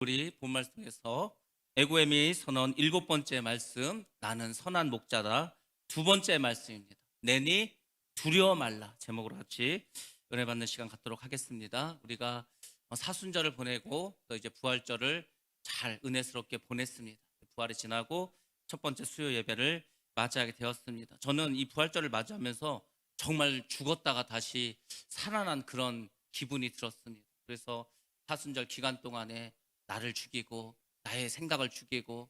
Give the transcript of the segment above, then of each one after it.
우리 본 말씀에서 에고에미 선언 7번째 말씀, 나는 선한 목자다. 2번째 말씀입니다. 내니 두려워 말라. 제목으로 같이 은혜 받는 시간 갖도록 하겠습니다. 우리가 사순절을 보내고 또 이제 부활절을 잘 은혜스럽게 보냈습니다. 부활이 지나고 첫 번째 수요 예배를 맞이하게 되었습니다. 저는 이 부활절을 맞이하면서 정말 죽었다가 다시 살아난 그런 기분이 들었습니다. 그래서 사순절 기간 동안에 나를 죽이고 나의 생각을 죽이고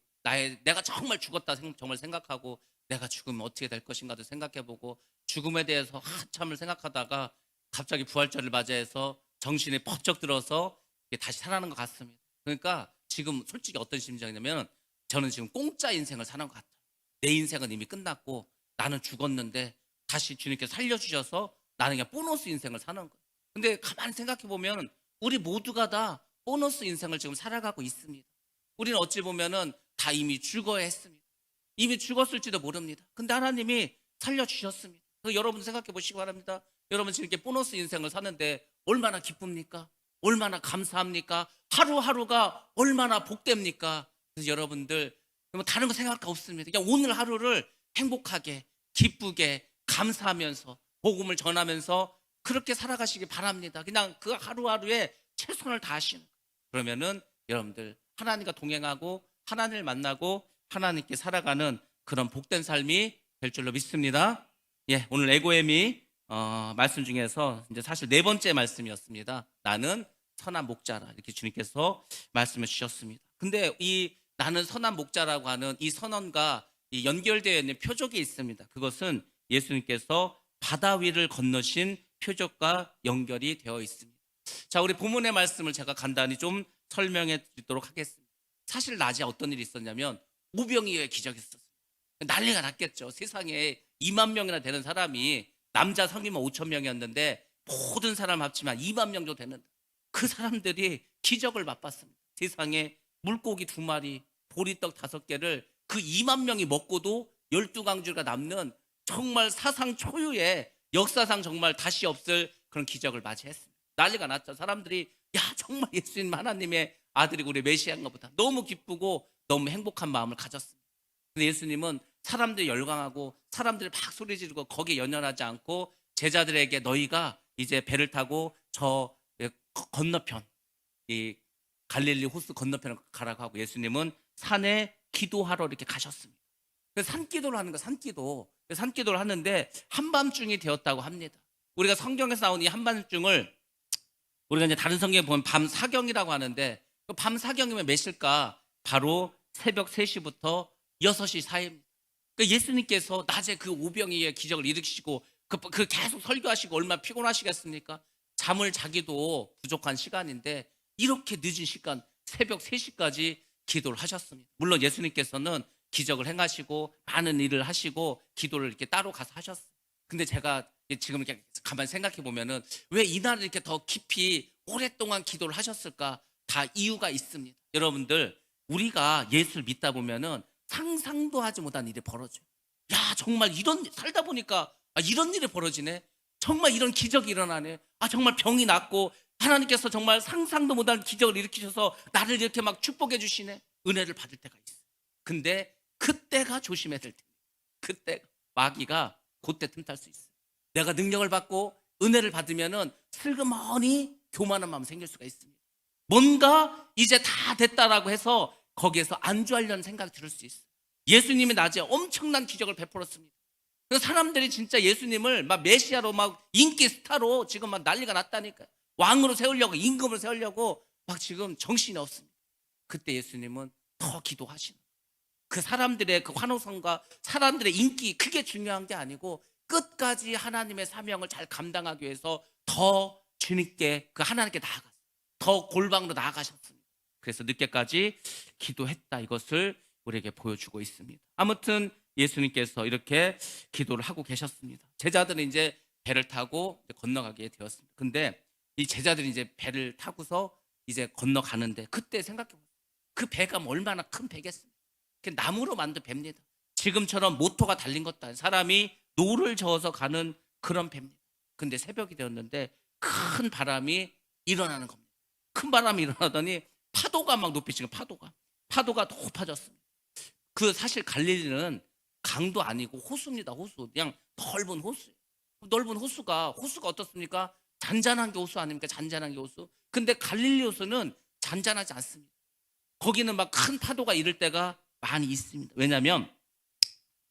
내가 정말 죽었다 정말 생각하고 내가 죽으면 어떻게 될 것인가도 생각해보고 죽음에 대해서 한참을 생각하다가 갑자기 부활절을 맞이해서 정신이 번쩍 들어서 다시 살아나는 것 같습니다. 그러니까 지금 솔직히 어떤 심정이냐면 저는 지금 공짜 인생을 사는 것 같아요. 내 인생은 이미 끝났고 나는 죽었는데 다시 주님께서 살려주셔서 나는 그냥 보너스 인생을 사는 거예요. 근데 가만히 생각해보면 우리 모두가 다 보너스 인생을 지금 살아가고 있습니다. 우리는 어찌 보면은 다 이미 죽어야 했습니다. 이미 죽었을지도 모릅니다. 근데 하나님이 살려주셨습니다. 그래서 여러분 생각해 보시기 바랍니다. 여러분 지금 이렇게 보너스 인생을 사는데 얼마나 기쁩니까? 얼마나 감사합니까? 하루하루가 얼마나 복됩니까? 그래서 여러분들 다른 거 생각할 거 없습니다. 그냥 오늘 하루를 행복하게 기쁘게 감사하면서 복음을 전하면서 그렇게 살아가시기 바랍니다. 그냥 그 하루하루에 최선을 다하시는 거예요. 그러면은 여러분들 하나님과 동행하고 하나님을 만나고 하나님께 살아가는 그런 복된 삶이 될 줄로 믿습니다. 예, 오늘 에고에미 말씀 중에서 이제 사실 4번째 말씀이었습니다. 나는 선한 목자라 이렇게 주님께서 말씀을 주셨습니다. 근데 이 나는 선한 목자라고 하는 이 선언과 이 연결되어 있는 표적이 있습니다. 그것은 예수님께서 바다 위를 건너신 표적과 연결이 되어 있습니다. 자, 우리 본문의 말씀을 제가 간단히 좀 설명해 드리도록 하겠습니다. 사실 낮에 어떤 일이 있었냐면 오병이어의 기적이 있었어요. 난리가 났겠죠. 세상에 2만 명이나 되는 사람이 남자 성이면 5천 명이었는데 모든 사람 합치면 2만 명 정도 되는 그 사람들이 기적을 맛봤습니다. 세상에 물고기 2마리, 보리떡 5개를 그 2만 명이 먹고도 12강주가 남는 정말 사상 초유의 역사상 정말 다시 없을 그런 기적을 맞이했습니다. 난리가 났죠. 사람들이 야 정말 예수님 하나님의 아들이고 우리 메시아인가 보다. 너무 기쁘고 너무 행복한 마음을 가졌습니다. 근데 예수님은 사람들이 열광하고 사람들이 막 소리 지르고 거기에 연연하지 않고 제자들에게 너희가 이제 배를 타고 저 건너편 이 갈릴리 호수 건너편을 가라고 하고 예수님은 산에 기도하러 이렇게 가셨습니다. 그래서 산기도를 하는 거예요. 산기도를 하는데 한밤중이 되었다고 합니다. 우리가 성경에서 나온 이 한밤중을 우리가 이제 다른 성경에 보면 밤 사경이라고 하는데 밤 사경이면 몇 시일까? 바로 새벽 3시부터 6시 사이입니다. 그러니까 예수님께서 낮에 그 오병이의 기적을 일으키시고 그 계속 설교하시고 얼마나 피곤하시겠습니까? 잠을 자기도 부족한 시간인데 이렇게 늦은 시간 새벽 3시까지 기도를 하셨습니다. 물론 예수님께서는 기적을 행하시고 많은 일을 하시고 기도를 이렇게 따로 가서 하셨어요. 근데 제가 지금 이렇게 가만히 생각해 보면은 왜 이날을 이렇게 더 깊이 오랫동안 기도를 하셨을까? 다 이유가 있습니다. 여러분들 우리가 예수를 믿다 보면은 상상도 하지 못한 일이 벌어져요. 야 정말 이런 살다 보니까 이런 일이 벌어지네. 정말 이런 기적이 일어나네. 정말 병이 낫고 하나님께서 정말 상상도 못한 기적을 일으키셔서 나를 이렇게 막 축복해 주시네. 은혜를 받을 때가 있어요. 근데 그때가 조심해야 될 때입니다. 그때 마귀가 그때 틈탈 수 있어요. 내가 능력을 받고 은혜를 받으면은 슬그머니 교만한 마음 생길 수가 있습니다. 뭔가 이제 다 됐다라고 해서 거기에서 안주하려는 생각이 들을 수 있어요. 예수님이 낮에 엄청난 기적을 베풀었습니다. 그래서 사람들이 진짜 예수님을 막 메시아로 막 인기 스타로 지금 막 난리가 났다니까요. 왕으로 세우려고 임금을 세우려고 막 지금 정신이 없습니다. 그때 예수님은 더 기도하시는 거예요. 그 사람들의 그 환호성과 사람들의 인기 그게 중요한 게 아니고 끝까지 하나님의 사명을 잘 감당하기 위해서 더 주님께 그 하나님께 나아갔어요. 더 골방으로 나아가셨습니다. 그래서 늦게까지 기도했다 이것을 우리에게 보여주고 있습니다. 아무튼 예수님께서 이렇게 기도를 하고 계셨습니다. 제자들은 이제 배를 타고 건너가게 되었습니다. 근데 이 제자들이 이제 배를 타고서 이제 건너가는데 그때 생각해보세요. 그 배가 얼마나 큰 배겠습니까? 나무로 만든 배입니다. 지금처럼 모터가 달린 것도 아니에요. 사람이 노를 저어서 가는 그런 배입니다. 근데 새벽이 되었는데 큰 바람이 일어나는 겁니다. 큰 바람이 일어나더니 파도가 막 높이지금 파도가 높아졌습니다. 그 사실 갈릴리는 강도 아니고 호수입니다. 호수. 그냥 넓은 호수. 넓은 호수가 어떻습니까? 잔잔한 게 호수 아닙니까? 잔잔한 게 호수. 근데 갈릴리 호수는 잔잔하지 않습니다. 거기는 막 큰 파도가 일을 때가 많이 있습니다. 왜냐하면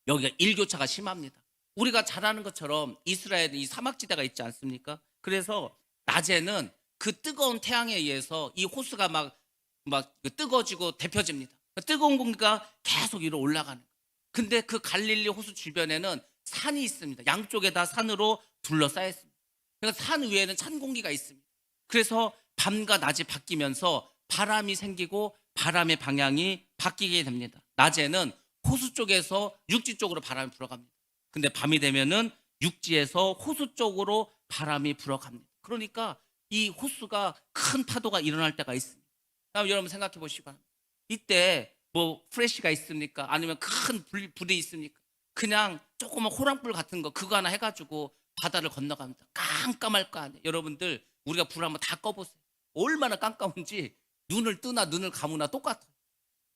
여기가 일교차가 심합니다. 우리가 잘 아는 것처럼 이스라엘은 이 사막지대가 있지 않습니까? 그래서 낮에는 그 뜨거운 태양에 의해서 이 호수가 막 뜨거워지고 데펴집니다. 뜨거운 공기가 계속 위로 올라가는 거예요. 근데 그 갈릴리 호수 주변에는 산이 있습니다. 양쪽에 다 산으로 둘러싸여 있습니다. 그러니까 산 위에는 찬 공기가 있습니다. 그래서 밤과 낮이 바뀌면서 바람이 생기고 바람의 방향이 바뀌게 됩니다. 낮에는 호수 쪽에서 육지 쪽으로 바람이 불어갑니다. 근데 밤이 되면은 육지에서 호수 쪽으로 바람이 불어갑니다. 그러니까 이 호수가 큰 파도가 일어날 때가 있습니다. 여러분 생각해 보시기 바랍니다. 이때 뭐 프레시가 있습니까? 아니면 큰 불이 있습니까? 그냥 조그만 호랑불 같은 거 그거 하나 해가지고 바다를 건너갑니다. 깜깜할 거 아니에요. 여러분들 우리가 불 한번 다 꺼보세요. 얼마나 깜깜한지 눈을 뜨나 눈을 감으나 똑같아요.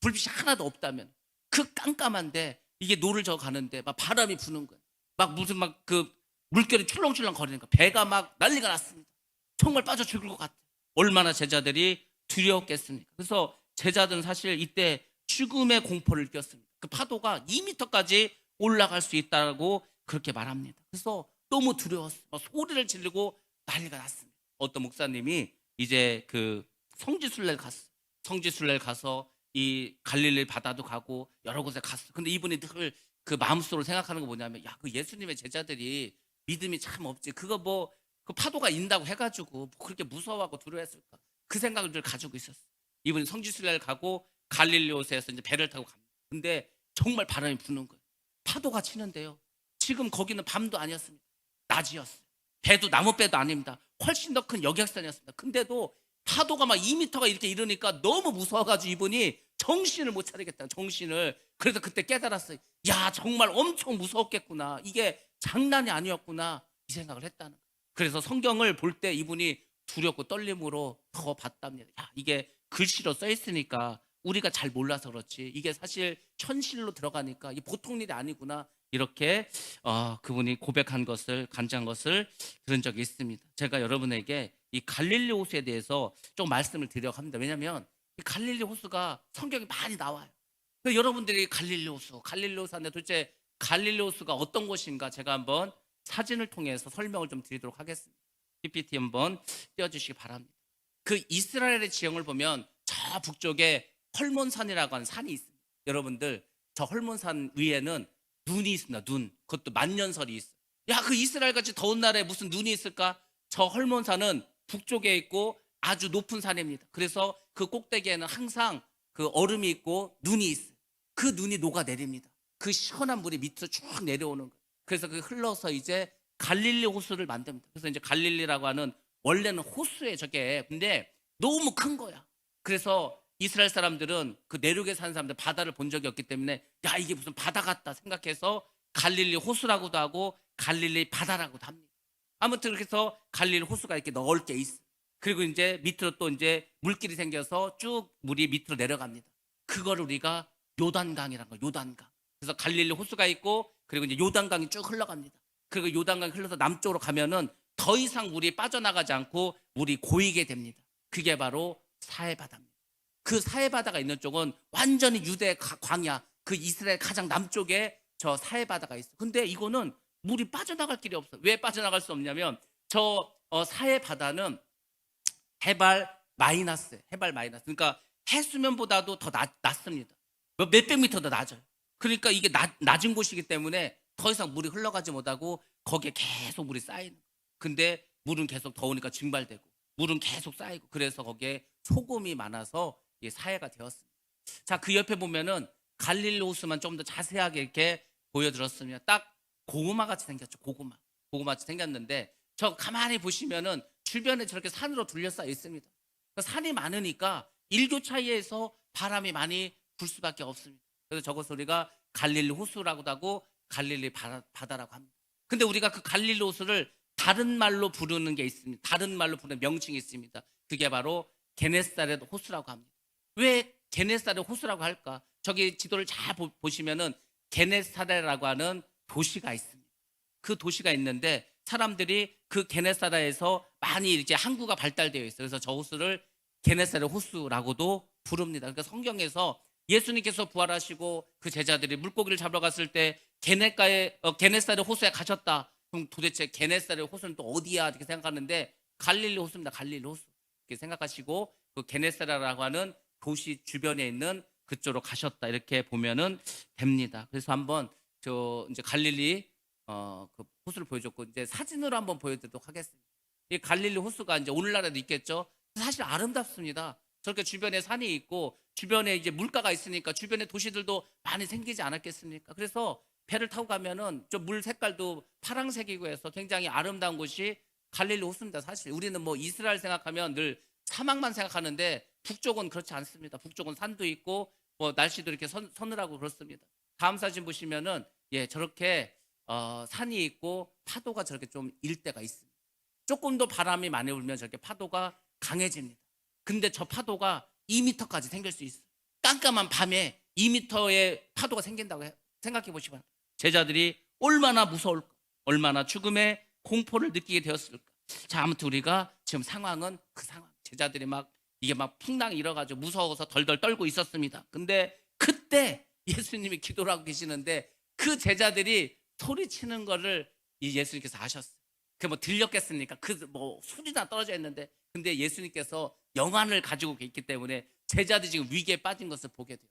불빛이 하나도 없다면 그 깜깜한데 이게 노를 저 가는데 막 바람이 부는 거예요. 막 무슨 막 그 물결이 출렁출렁 거리니까 배가 막 난리가 났습니다. 정말 빠져 죽을 것 같아요. 얼마나 제자들이 두려웠겠습니까? 그래서 제자들은 사실 이때 죽음의 공포를 느꼈습니다. 그 파도가 2m까지 올라갈 수 있다고 그렇게 말합니다. 그래서 너무 두려웠어요. 소리를 지르고 난리가 났습니다. 어떤 목사님이 이제 그 성지순례를 갔어요. 성지순례를 가서 이 갈릴리 바다도 가고 여러 곳에 갔어요. 근데 이분이 늘 그 마음속으로 생각하는 거 뭐냐면, 야, 그 예수님의 제자들이 믿음이 참 없지. 그거 뭐 그 파도가 인다고 해가지고 뭐 그렇게 무서워하고 두려워했을까? 그 생각을 늘 가지고 있었어요. 이분이 성지순례를 가고 갈릴리 호수에서 이제 배를 타고 갑니다. 근데 정말 바람이 부는 거예요. 파도가 치는데요. 지금 거기는 밤도 아니었습니다. 낮이었어요. 배도 나무 배도 아닙니다. 훨씬 더 큰 여객선이었습니다. 근데도 파도가 막 2m가 이렇게 이르니까 너무 무서워가지고 이분이 정신을 못 차리겠다. 정신을. 그래서 그때 깨달았어요. 야, 정말 엄청 무서웠겠구나. 이게 장난이 아니었구나. 이 생각을 했다는 거예요. 그래서 성경을 볼 때 이분이 두렵고 떨림으로 더 봤답니다. 야, 이게 글씨로 써 있으니까 우리가 잘 몰라서 그렇지 이게 사실 현실로 들어가니까 이 보통 일이 아니구나. 이렇게 그분이 고백한 것을 간증한 것을 들은 적이 있습니다. 제가 여러분에게 이 갈릴리 호수에 대해서 좀 말씀을 드리려고 합니다. 왜냐하면 이 갈릴리 호수가 성경에 많이 나와요. 그래서 여러분들이 갈릴리 호수 하는데 도대체 갈릴리 호수가 어떤 곳인가 제가 한번 사진을 통해서 설명을 좀 드리도록 하겠습니다. PPT 한번 띄워주시기 바랍니다. 그 이스라엘의 지형을 보면 저 북쪽에 헐몬산이라고 하는 산이 있습니다. 여러분들 저 헐몬산 위에는 눈이 있습니다. 눈. 그것도 만년설이 있어요. 야, 그 이스라엘같이 더운 날에 무슨 눈이 있을까? 저 헐몬산은 북쪽에 있고 아주 높은 산입니다. 그래서 그 꼭대기에는 항상 그 얼음이 있고 눈이 있어요. 그 눈이 녹아내립니다. 그 시원한 물이 밑으로 쭉 내려오는 거예요. 그래서 그 흘러서 이제 갈릴리 호수를 만듭니다. 그래서 이제 갈릴리라고 하는 원래는 호수에 저게 근데 너무 큰 거야. 그래서 이스라엘 사람들은 그 내륙에 사는 사람들 바다를 본 적이 없기 때문에 야, 이게 무슨 바다 같다 생각해서 갈릴리 호수라고도 하고 갈릴리 바다라고도 합니다. 아무튼 그렇게 해서 갈릴리 호수가 이렇게 넓게 있어. 그리고 이제 밑으로 또 이제 물길이 생겨서 쭉 물이 밑으로 내려갑니다. 그걸 우리가 요단강이라는 거, 요단강. 그래서 갈릴리 호수가 있고 그리고 이제 요단강이 쭉 흘러갑니다. 그리고 요단강이 흘러서 남쪽으로 가면은 더 이상 물이 빠져나가지 않고 물이 고이게 됩니다. 그게 바로 사해바다입니다. 그 사해바다가 있는 쪽은 완전히 유대 광야, 그 이스라엘 가장 남쪽에 저 사해바다가 있어요. 근데 이거는 물이 빠져나갈 길이 없어요. 왜 빠져나갈 수 없냐면 저 사해바다는 해발 마이너스예요. 해발 마이너스. 그러니까 해수면보다도 더 낮습니다. 몇백 미터 더 낮아요. 그러니까 이게 낮은 곳이기 때문에 더 이상 물이 흘러가지 못하고 거기에 계속 물이 쌓이는 거예요. 근데 물은 계속 더우니까 증발되고 물은 계속 쌓이고 그래서 거기에 소금이 많아서 이게 사해가 되었습니다. 자, 그 옆에 보면은 갈릴리 호수만 좀 더 자세하게 이렇게 보여드렸으면 딱 고구마 같이 생겼죠. 고구마 같이 생겼는데 저 가만히 보시면은 주변에 저렇게 산으로 둘러싸여 있습니다. 그러니까 산이 많으니까 일교차에서 바람이 많이 불 수밖에 없습니다. 그래서 저것을 우리가 갈릴리 호수라고도 하고 갈릴리 바다라고 합니다. 근데 우리가 그 갈릴리 호수를 다른 말로 부르는 게 있습니다. 다른 말로 부르는 명칭이 있습니다. 그게 바로 게네사렛 호수라고 합니다. 왜 게네사렛 호수라고 할까? 저기 지도를 잘 보시면은 게네사렛이라고 하는 도시가 있습니다. 그 도시가 있는데 사람들이 그 게네사렛에서 많이 이제 항구가 발달되어 있어요. 그래서 저 호수를 게네사렛 호수라고도 부릅니다. 그러니까 성경에서 예수님께서 부활하시고 그 제자들이 물고기를 잡으러 갔을 때 게네사렛 호수에 가셨다. 그럼 도대체 게네사렛 호수는 또 어디야? 이렇게 생각하는데 갈릴리 호수입니다. 갈릴리 호수. 이렇게 생각하시고 그 게네사렛이라고 하는 도시 주변에 있는 그쪽으로 가셨다. 이렇게 보면은 됩니다. 그래서 한번 저 이제 갈릴리 그 호수를 보여줬고 이제 사진으로 한번 보여드리도록 하겠습니다. 이 갈릴리 호수가 이제 오늘날에도 있겠죠. 사실 아름답습니다. 저렇게 주변에 산이 있고 주변에 이제 물가가 있으니까 주변에 도시들도 많이 생기지 않았겠습니까? 그래서 배를 타고 가면은 저 물 색깔도 파란색이고 해서 굉장히 아름다운 곳이 갈릴리 호수입니다. 사실 우리는 뭐 이스라엘 생각하면 늘 사막만 생각하는데 북쪽은 그렇지 않습니다. 북쪽은 산도 있고 뭐 날씨도 이렇게 서늘하고 그렇습니다. 다음 사진 보시면은 예 저렇게 산이 있고 파도가 저렇게 좀 일 때가 있습니다. 조금 더 바람이 많이 불면 저렇게 파도가 강해집니다. 근데 저 파도가 2m까지 생길 수 있어요. 깜깜한 밤에 2m의 파도가 생긴다고 생각해 보시면 제자들이 얼마나 무서울까, 얼마나 죽음의 공포를 느끼게 되었을까. 자, 아무튼 우리가 지금 상황은 그 상황. 제자들이 막 이게 막 풍랑이 일어가지고 무서워서 덜덜 떨고 있었습니다. 근데 그때 예수님이 기도를 하고 계시는데 그 제자들이 소리치는 거를 이 예수님께서 아셨어요. 그 뭐 들렸겠습니까? 그 뭐 소리나 떨어져 있는데 근데 예수님께서 영안을 가지고 있기 때문에 제자들이 지금 위기에 빠진 것을 보게 돼요.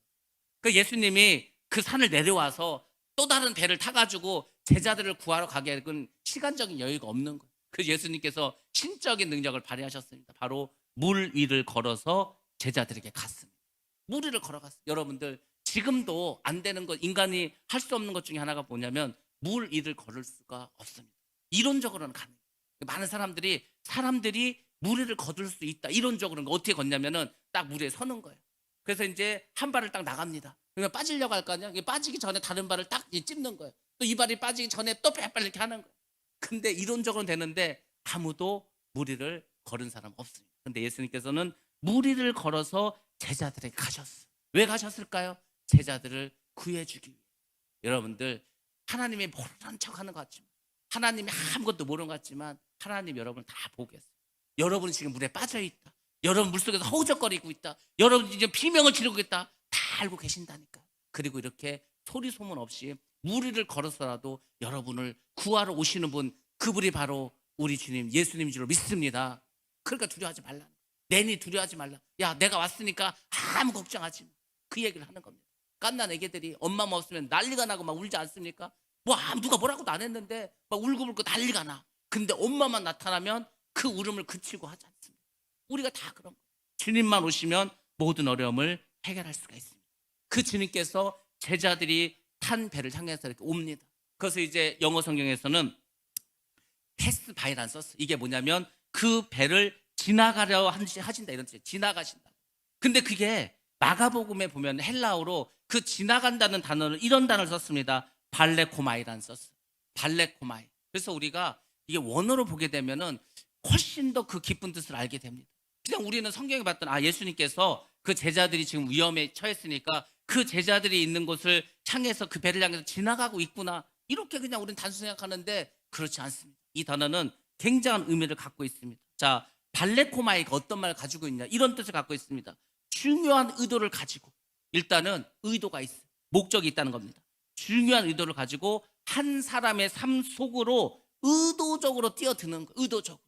그 예수님이 그 산을 내려와서 또 다른 배를 타가지고 제자들을 구하러 가게는 시간적인 여유가 없는 거예요. 그 예수님께서 신적인 능력을 발휘하셨습니다. 바로 물 위를 걸어서 제자들에게 갔습니다. 물 위를 걸어갔어요. 여러분들 지금도 안 되는 것, 인간이 할 수 없는 것 중에 하나가 뭐냐면 물 위를 걸을 수가 없습니다. 이론적으로는 가능해요. 많은 사람들이 물 위를 걷을 수 있다. 이론적으로는 어떻게 걷냐면은 딱 물 위에 서는 거예요. 그래서 이제 한 발을 딱 나갑니다. 그러면 빠지려고 할 거 아니야? 빠지기 전에 다른 발을 딱 찝는 거예요. 또 이 발이 빠지기 전에 또 빨리 이렇게 하는 거예요. 근데 이론적으로는 되는데 아무도 물 위를 걸은 사람 없습니다. 근데 예수님께서는 물 위를 걸어서 제자들에게 가셨어요. 왜 가셨을까요? 제자들을 구해주기 위해. 여러분들 하나님이 모르는 척하는 것 같지만 하나님이 아무것도 모르는 것 같지만 하나님 여러분을 다 보고 계세요. 여러분이 지금 물에 빠져있다. 여러분 물속에서 허우적거리고 있다. 여러분 이제 비명을 지르고 있다. 다 알고 계신다니까. 그리고 이렇게 소리 소문 없이 물 위를 걸어서라도 여러분을 구하러 오시는 분, 그분이 바로 우리 주님 예수님인 줄 믿습니다. 그러니까 두려워하지 말라. 내니 두려워하지 말라. 야 내가 왔으니까 아무 걱정하지 마. 그 얘기를 하는 겁니다. 갓난 애기들이 엄마만 없으면 난리가 나고 막 울지 않습니까? 뭐 누가 뭐라고도 안 했는데 막 울고불고 난리가 나. 근데 엄마만 나타나면 그 울음을 그치고 하지 않습니다. 우리가 다 그런 거예요. 주님만 오시면 모든 어려움을 해결할 수가 있습니다. 그 주님께서 제자들이 탄 배를 향해서 이렇게 옵니다. 그래서 이제 영어 성경에서는 패스 바이란 썼어. 이게 뭐냐면 그 배를 지나가려 하신다 이런 뜻이에요. 지나가신다. 근데 그게 마가복음에 보면 헬라어로 그 지나간다는 단어를 이런 단어를 썼습니다. 발레코마이란 썼어요. 발레코마이. 그래서 우리가 이게 원어로 보게 되면은 훨씬 더 그 깊은 뜻을 알게 됩니다. 그냥 우리는 성경에 봤던 예수님께서 그 제자들이 지금 위험에 처했으니까 그 제자들이 있는 곳을 향해서 그 배를 향해서 지나가고 있구나. 이렇게 그냥 우리는 단순히 생각하는데 그렇지 않습니다. 이 단어는 굉장한 의미를 갖고 있습니다. 자, 발레코마이가 어떤 말을 가지고 있냐? 이런 뜻을 갖고 있습니다. 중요한 의도를 가지고 일단은 의도가 있어요. 목적이 있다는 겁니다. 중요한 의도를 가지고 한 사람의 삶 속으로 의도적으로 뛰어드는 거. 의도적으로.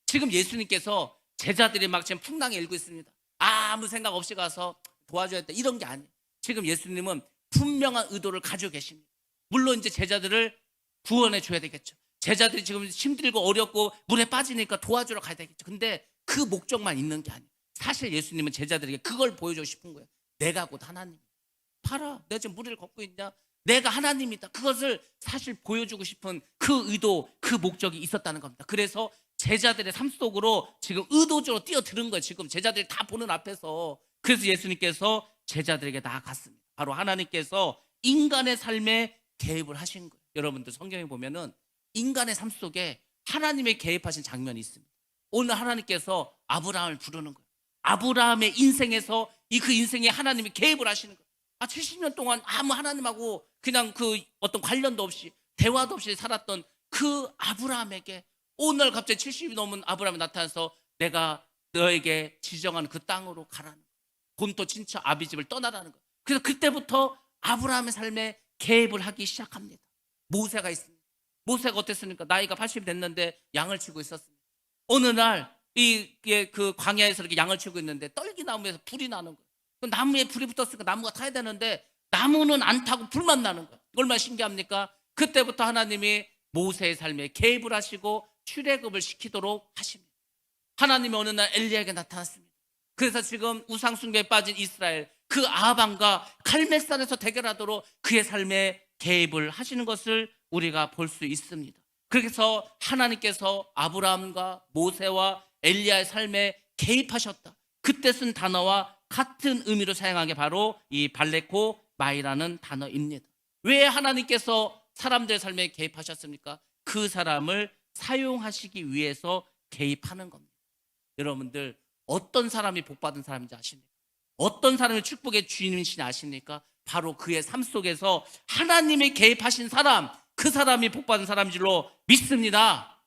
지금 예수님께서 제자들이 막 지금 풍랑에 일고 있습니다. 아무 생각 없이 가서 도와줘야 돼. 이런 게 아니에요. 지금 예수님은 분명한 의도를 가지고 계십니다. 물론 이제 제자들을 구원해 줘야 되겠죠. 제자들이 지금 힘들고 어렵고 물에 빠지니까 도와주러 가야 되겠죠. 근데 그 목적만 있는 게 아니에요. 사실 예수님은 제자들에게 그걸 보여주고 싶은 거예요. 내가 곧 하나님. 봐라, 내가 지금 물을 걷고 있냐? 내가 하나님이다. 그것을 사실 보여주고 싶은 그 의도, 그 목적이 있었다는 겁니다. 그래서 제자들의 삶 속으로 지금 의도적으로 뛰어드는 거예요. 지금 제자들이 다 보는 앞에서. 그래서 예수님께서 제자들에게 나아갔습니다. 바로 하나님께서 인간의 삶에 개입을 하신 거예요. 여러분들 성경에 보면은 인간의 삶 속에 하나님의 개입하신 장면이 있습니다. 오늘 하나님께서 아브라함을 부르는 거예요. 아브라함의 인생에서 그 인생에 하나님이 개입을 하시는 거예요. 70년 동안 아무 하나님하고 그냥 그 어떤 관련도 없이 대화도 없이 살았던 그 아브라함에게 오늘 갑자기 70이 넘은 아브라함이 나타나서 내가 너에게 지정한 그 땅으로 가라는 거예요. 본토 친척 아비집을 떠나라는 거예요. 그래서 그때부터 아브라함의 삶에 개입을 하기 시작합니다. 모세가 있습니다. 모세가 어땠습니까? 나이가 80이 됐는데 양을 치고 있었습니다. 어느 날 그 광야에서 이렇게 양을 치고 있는데 떨기나무에서 불이 나는 거예요. 그 나무에 불이 붙었으니까 나무가 타야 되는데 나무는 안 타고 불만 나는 거예요. 얼마나 신기합니까? 그때부터 하나님이 모세의 삶에 개입을 하시고 출애굽을 시키도록 하십니다. 하나님이 어느 날 엘리야에게 나타났습니다. 그래서 지금 우상숭배에 빠진 이스라엘 그 아합과 갈멜산에서 대결하도록 그의 삶에 개입을 하시는 것을 우리가 볼 수 있습니다. 그래서 하나님께서 아브라함과 모세와 엘리야의 삶에 개입하셨다. 그때 쓴 단어와 같은 의미로 사용한 게 바로 이 발레코 마이라는 단어입니다. 왜 하나님께서 사람들의 삶에 개입하셨습니까? 그 사람을 사용하시기 위해서 개입하는 겁니다. 여러분들 어떤 사람이 복받은 사람인지 아십니까? 어떤 사람이 축복의 주인이신지 아십니까? 바로 그의 삶 속에서 하나님이 개입하신 사람, 그 사람이 복받은 사람인 줄로 믿습니다.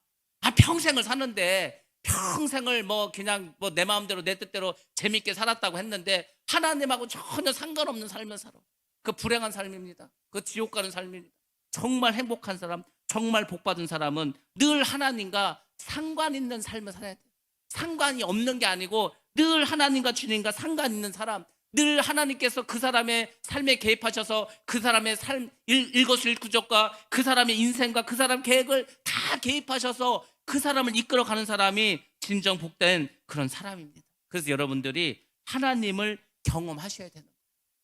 평생을 사는데 평생을 그냥 내 마음대로 내 뜻대로 재밌게 살았다고 했는데 하나님하고 전혀 상관없는 삶을 살아. 그 불행한 삶입니다. 그 지옥 가는 삶입니다. 정말 행복한 사람, 정말 복받은 사람은 늘 하나님과 상관 있는 삶을 살아야 돼요. 상관이 없는 게 아니고 늘 하나님과 주님과 상관 있는 사람, 늘 하나님께서 그 사람의 삶에 개입하셔서 그 사람의 삶 일거수일투족과 그 사람의 인생과 그 사람 계획을 다 개입하셔서 그 사람을 이끌어가는 사람이 진정 복된 그런 사람입니다. 그래서 여러분들이 하나님을 경험하셔야 되는 거예요.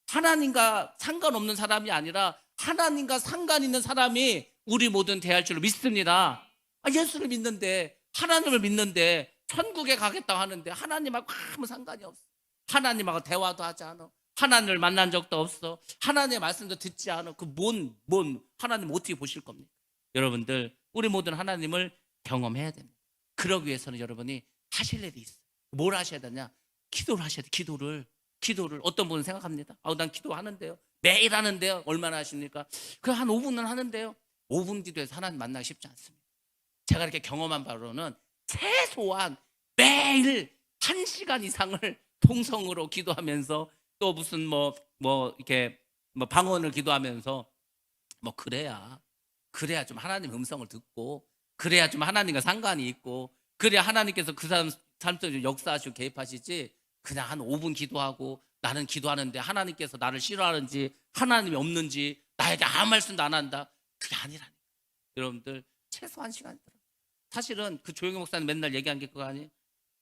하나님과 상관없는 사람이 아니라 하나님과 상관 있는 사람이 우리 모든 대할 줄로 믿습니다. 예수를 믿는데 하나님을 믿는데 천국에 가겠다고 하는데 하나님하고 아무 상관이 없어. 하나님하고 대화도 하지 않아. 하나님을 만난 적도 없어. 하나님의 말씀도 듣지 않아. 하나님 어떻게 보실 겁니까? 여러분들 우리 모든 하나님을 경험해야 됩니다. 그러기 위해서는 여러분이 하실 일이 있어요. 뭘 하셔야 되냐? 기도를 하셔야 돼요. 기도를 어떤 분은 생각합니다. 난 기도하는데요. 매일 하는데요. 얼마나 하십니까? 한 5분은 하는데요. 5분 기도해서 하나님 만나기 쉽지 않습니다. 제가 이렇게 경험한 바로는 최소한 매일 1시간 이상을 통성으로 기도하면서 또 무슨 이렇게 방언을 기도하면서 그래야 좀 하나님 음성을 듣고 그래야 좀 하나님과 상관이 있고 그래야 하나님께서 그 사람 삶 속에 역사하시고 개입하시지 그냥 한 5분 기도하고 나는 기도하는데 하나님께서 나를 싫어하는지 하나님이 없는지 나에게 아무 말씀도 안 한다. 그게 아니라니까. 여러분들 최소 1시간이더라. 사실은 그 조영희 목사님 맨날 얘기한 게 그거 아니에요?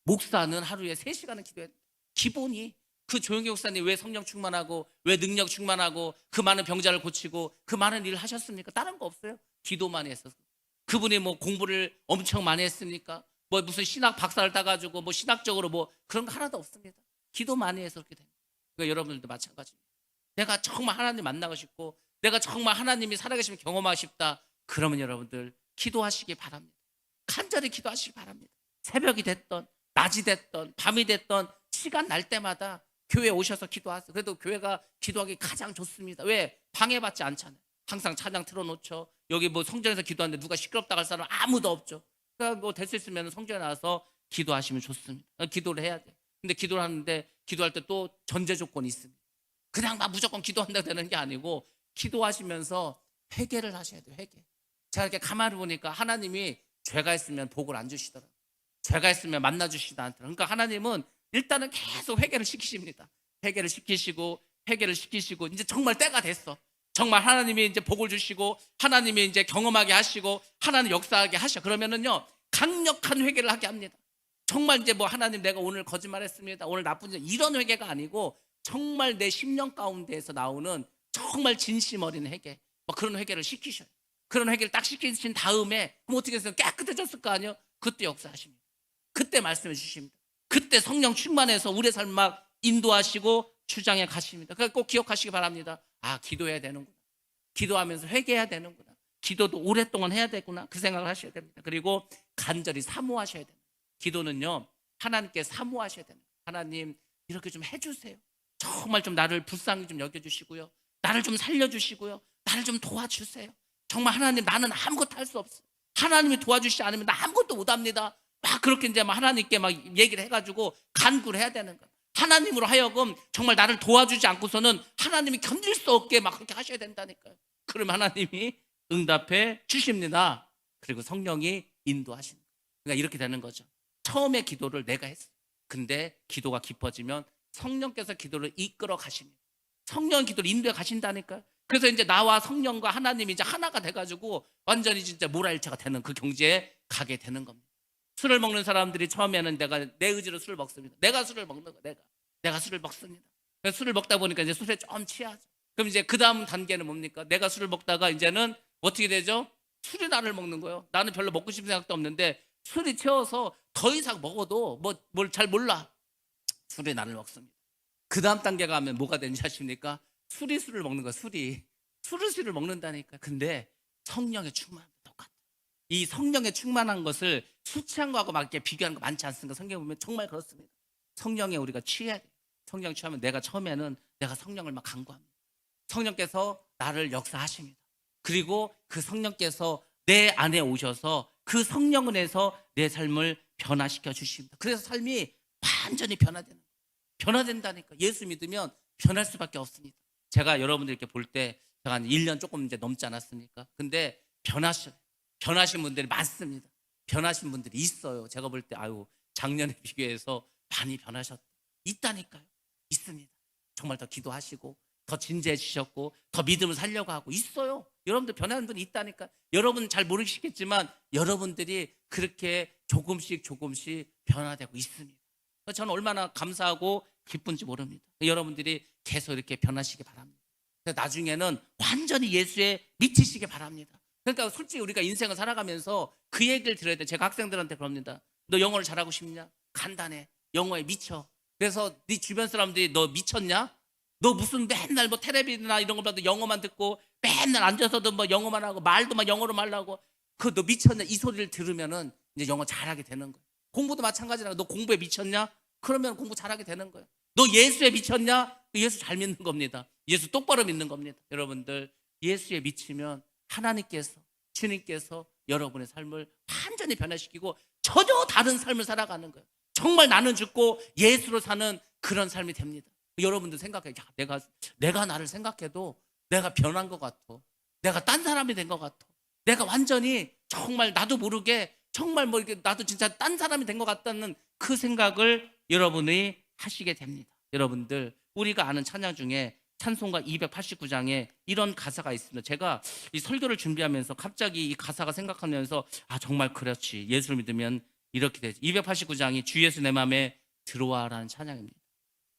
목사는 하루에 3시간은 기도해야 돼. 기본이 그 조영희 목사님 왜 성령 충만하고 왜 능력 충만하고 그 많은 병자를 고치고 그 많은 일을 하셨습니까? 다른 거 없어요. 기도만 했어서. 그분이 공부를 엄청 많이 했습니까? 무슨 신학 박사를 따가지고 신학적으로 그런 거 하나도 없습니다. 기도 많이 해서 그렇게 됩니다. 그러니까 여러분들도 마찬가지입니다. 내가 정말 하나님 만나고 싶고 내가 정말 하나님이 살아계시면 경험하고 싶다. 그러면 여러분들 기도하시기 바랍니다. 간절히 기도하시기 바랍니다. 새벽이 됐던 낮이 됐던 밤이 됐던 시간 날 때마다 교회에 오셔서 기도하세요. 그래도 교회가 기도하기 가장 좋습니다. 왜? 방해받지 않잖아요. 항상 찬양 틀어놓죠. 여기 성전에서 기도하는데 누가 시끄럽다고 할 사람 아무도 없죠. 그러니까 될 수 있으면 성전에 나와서 기도하시면 좋습니다. 기도를 해야 돼요. 근데 기도를 하는데 기도할 때 또 전제 조건이 있습니다. 그냥 무조건 기도한다고 되는 게 아니고 기도하시면서 회개를 하셔야 돼요. 회개. 제가 이렇게 가만히 보니까 하나님이 죄가 있으면 복을 안 주시더라고요. 죄가 있으면 만나주시지도 않더라고요. 그러니까 하나님은 일단은 계속 회개를 시키십니다. 회개를 시키시고 이제 정말 때가 됐어. 정말 하나님이 이제 복을 주시고 하나님이 이제 경험하게 하시고 하나님 역사하게 하셔. 그러면은요 강력한 회개를 하게 합니다. 정말 이제 하나님 내가 오늘 거짓말했습니다. 오늘 나쁜 일 이런 회개가 아니고 정말 내 심령 가운데에서 나오는 정말 진심 어린 회개. 그런 회개를 시키셔요. 그런 회개를 딱 시키신 다음에 그럼 어떻게 했어요? 깨끗해졌을 거 아니에요? 그때 역사하십니다. 그때 말씀해 주십니다. 그때 성령 충만해서 우리의 삶 막 인도하시고 주장해 가십니다. 그러니까 꼭 기억하시기 바랍니다. 기도해야 되는구나. 기도하면서 회개해야 되는구나. 기도도 오랫동안 해야 되구나. 그 생각을 하셔야 됩니다. 그리고 간절히 사모하셔야 됩니다. 기도는요 하나님께 사모하셔야 됩니다. 하나님 이렇게 좀 해주세요. 정말 좀 나를 불쌍히 좀 여겨주시고요. 나를 좀 살려주시고요. 나를 좀 도와주세요. 정말 하나님 나는 아무것도 할 수 없어요. 하나님이 도와주시지 않으면 나 아무것도 못합니다. 막 그렇게 이제 막 하나님께 막 얘기를 해가지고 간구를 해야 되는 거예요. 하나님으로 하여금 정말 나를 도와주지 않고서는 하나님이 견딜 수 없게 막 그렇게 하셔야 된다니까요. 그러면 하나님이 응답해 주십니다. 그리고 성령이 인도하시는 거예요. 그러니까 이렇게 되는 거죠. 처음에 기도를 내가 했어요. 근데 기도가 깊어지면 성령께서 기도를 이끌어 가십니다. 성령 기도를 인도해 가신다니까요. 그래서 이제 나와 성령과 하나님이 이제 하나가 돼가지고 완전히 진짜 모라일체가 되는 그 경지에 가게 되는 겁니다. 술을 먹는 사람들이 처음에는 내가 내 의지로 술을 먹습니다. 내가 술을 먹는 거, 내가 술을 먹습니다. 그래서 술을 먹다 보니까 이제 술에 좀 취하죠. 그럼 이제 그 다음 단계는 뭡니까? 내가 술을 먹다가 이제는 어떻게 되죠? 술이 나를 먹는 거예요. 나는 별로 먹고 싶은 생각도 없는데 술이 채워서 더 이상 먹어도 뭘 잘 몰라. 술이 나를 먹습니다. 그 다음 단계가 하면 뭐가 되는지 아십니까? 술이 술을 먹는 거야. 술을 먹는다니까. 근데 성령의 충만함도 똑같아. 이 성령의 충만한 것을 술 취한 거하고 막 이렇게 비교하는 거 많지 않습니까? 성경에 보면 정말 그렇습니다. 성령에 우리가 취해야 돼. 성령 취하면 내가 처음에는 내가 성령을 막 간구합니다. 성령께서 나를 역사하십니다. 그리고 그 성령께서 내 안에 오셔서 그 성령 은혜에서 내 삶을 변화시켜 주십니다. 그래서 삶이 완전히 변화된다니까. 예수 믿으면 변할 수밖에 없습니다. 제가 여러분들 이렇게 볼 때 제가 한 1년 조금 이제 넘지 않았습니까? 근데 변하신 분들이 많습니다. 변하신 분들이 있어요. 제가 볼 때 작년에 비교해서 많이 변하셨다. 있다니까요. 있습니다. 정말 더 기도하시고 더 진지해지셨고 더 믿음을 살려고 하고 있어요. 여러분들 변하는 분이 있다니까. 여러분 잘 모르시겠지만 여러분들이 그렇게 조금씩 변화되고 있습니다. 저는 얼마나 감사하고 기쁜지 모릅니다. 여러분들이 계속 이렇게 변하시기 바랍니다. 나중에는 완전히 예수에 미치시기 바랍니다. 그러니까 솔직히 우리가 인생을 살아가면서 그 얘기를 들어야 돼. 제가 학생들한테 그럽니다. 너 영어를 잘하고 싶냐? 간단해. 영어에 미쳐. 그래서 네 주변 사람들이 너 미쳤냐? 너 무슨 맨날 뭐 텔레비나 이런 거 봐도 영어만 듣고 맨날 앉아서도 뭐 영어만 하고 말도 막 영어로 말하고 너 미쳤냐? 이 소리를 들으면은 이제 영어 잘하게 되는 거야. 공부도 마찬가지라. 너 공부에 미쳤냐? 그러면 공부 잘하게 되는 거예요. 너 예수에 미쳤냐? 예수 잘 믿는 겁니다. 예수 똑바로 믿는 겁니다. 여러분들 예수에 미치면 하나님께서 주님께서 여러분의 삶을 완전히 변화시키고 전혀 다른 삶을 살아가는 거예요. 정말 나는 죽고 예수로 사는 그런 삶이 됩니다. 여러분들 생각해. 내가 나를 생각해도 내가 변한 것 같아. 내가 딴 사람이 된 것 같아. 내가 완전히 정말 나도 모르게 정말 뭐 이렇게 나도 진짜 딴 사람이 된 것 같다는 그 생각을 여러분이 하시게 됩니다. 여러분들 우리가 아는 찬양 중에 찬송가 289장에 이런 가사가 있습니다. 제가 이 설교를 준비하면서 갑자기 이 가사가 생각하면서 정말 그렇지. 예수를 믿으면 이렇게 되지. 289장이 주 예수 내 맘에 들어와라는 찬양입니다.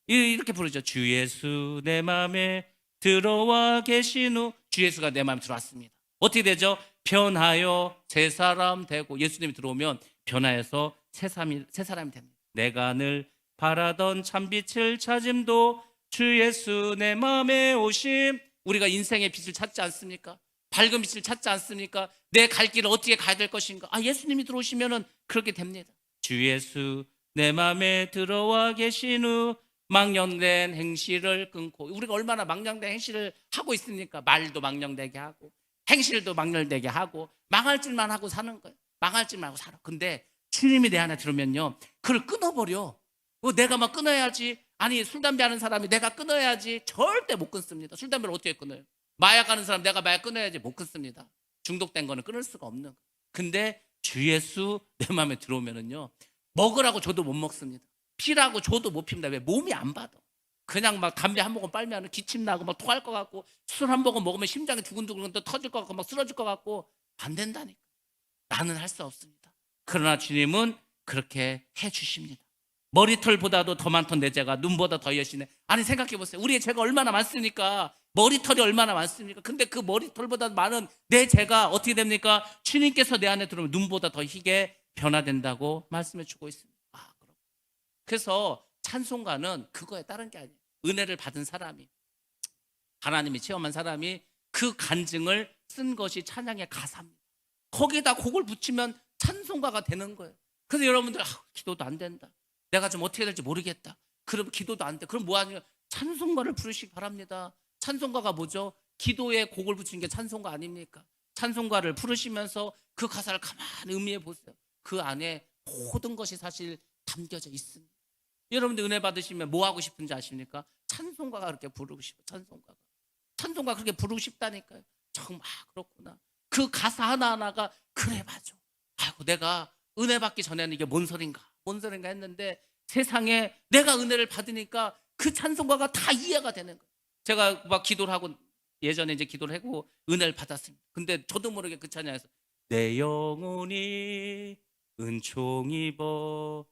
이렇게 부르죠. 주 예수 내 맘에 들어와 계신 후 주 예수가 내 맘에 들어왔습니다. 어떻게 되죠? 변하여 새 사람 되고 예수님이 들어오면 변하여서 새 사람이 됩니다. 내가 늘 바라던 참빛을 찾음도 주 예수 내 맘에 오심. 우리가 인생의 빛을 찾지 않습니까? 밝은 빛을 찾지 않습니까? 내 갈 길을 어떻게 가야 될 것인가? 예수님이 들어오시면은 그렇게 됩니다. 주 예수 내 맘에 들어와 계신 후 망령된 행실을 끊고. 우리가 얼마나 망령된 행실을 하고 있습니까? 말도 망령되게 하고 행실도 망령되게 하고 망할 짓만 하고 사는 거예요. 망할 짓만 하고 살아. 근데 주님이 내 안에 들으면요 그걸 끊어버려. 내가 막 끊어야지. 술 담배 하는 사람이 내가 끊어야지. 절대 못 끊습니다. 술 담배를 어떻게 끊어요? 마약 하는 사람 내가 마약 끊어야지. 못 끊습니다. 중독된 거는 끊을 수가 없는 거예요. 근데 주 예수 내 마음에 들어오면은요 먹으라고 줘도 못 먹습니다. 피라고 줘도 못 핍니다. 왜? 몸이 안 받아. 그냥 막 담배 한 모금 빨면 기침 나고 막 토할 것 같고 술 한 모금 먹으면 심장이 두근두근 또 터질 것 같고 막 쓰러질 것 같고 안 된다니까. 나는 할 수 없습니다. 그러나 주님은 그렇게 해 주십니다. 머리털보다도 더 많던 내 죄가 눈보다 더 여시네. 생각해 보세요. 우리의 죄가 얼마나 많습니까? 머리털이 얼마나 많습니까? 근데 그 머리털보다 많은 내 죄가 어떻게 됩니까? 주님께서 내 안에 들어오면 눈보다 더 희게 변화된다고 말씀해 주고 있습니다. 그럼. 그래서 찬송가는 그거에 다른 게 아니에요. 은혜를 받은 사람이, 하나님이 체험한 사람이 그 간증을 쓴 것이 찬양의 가사입니다. 거기에다 곡을 붙이면 찬송가가 되는 거예요. 그래서 여러분들 기도도 안 된다. 내가 좀 어떻게 될지 모르겠다. 그럼 기도도 안 돼. 그럼 뭐 하냐? 찬송가를 부르시기 바랍니다. 찬송가가 뭐죠? 기도에 곡을 붙이는 게 찬송가 아닙니까? 찬송가를 부르시면서 그 가사를 가만히 음미해 보세요. 그 안에 모든 것이 사실 담겨져 있습니다. 여러분들 은혜 받으시면 뭐 하고 싶은지 아십니까? 찬송가가 그렇게 부르고 싶어. 찬송가 그렇게 부르고 싶다니까요. 정말 그렇구나. 그 가사 하나하나가 그래 맞아. 아이고 내가 은혜 받기 전에는 이게 뭔 소린가 했는데 세상에 내가 은혜를 받으니까 그 찬송가가 다 이해가 되는 거예요. 제가 막 기도를 하고 예전에 이제 기도를 하고 은혜를 받았습니다. 근데 저도 모르게 그 찬양에서 내 영혼이 은총 입어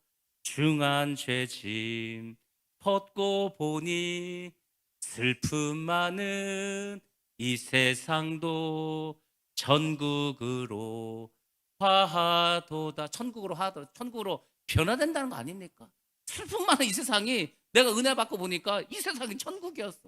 중한 죄짐 벗고 보니 슬픔 많은 이 세상도 천국으로 화하도다. 천국으로 변화된다는 거 아닙니까? 슬픔 많은 이 세상이 내가 은혜 받고 보니까 이 세상이 천국이었어.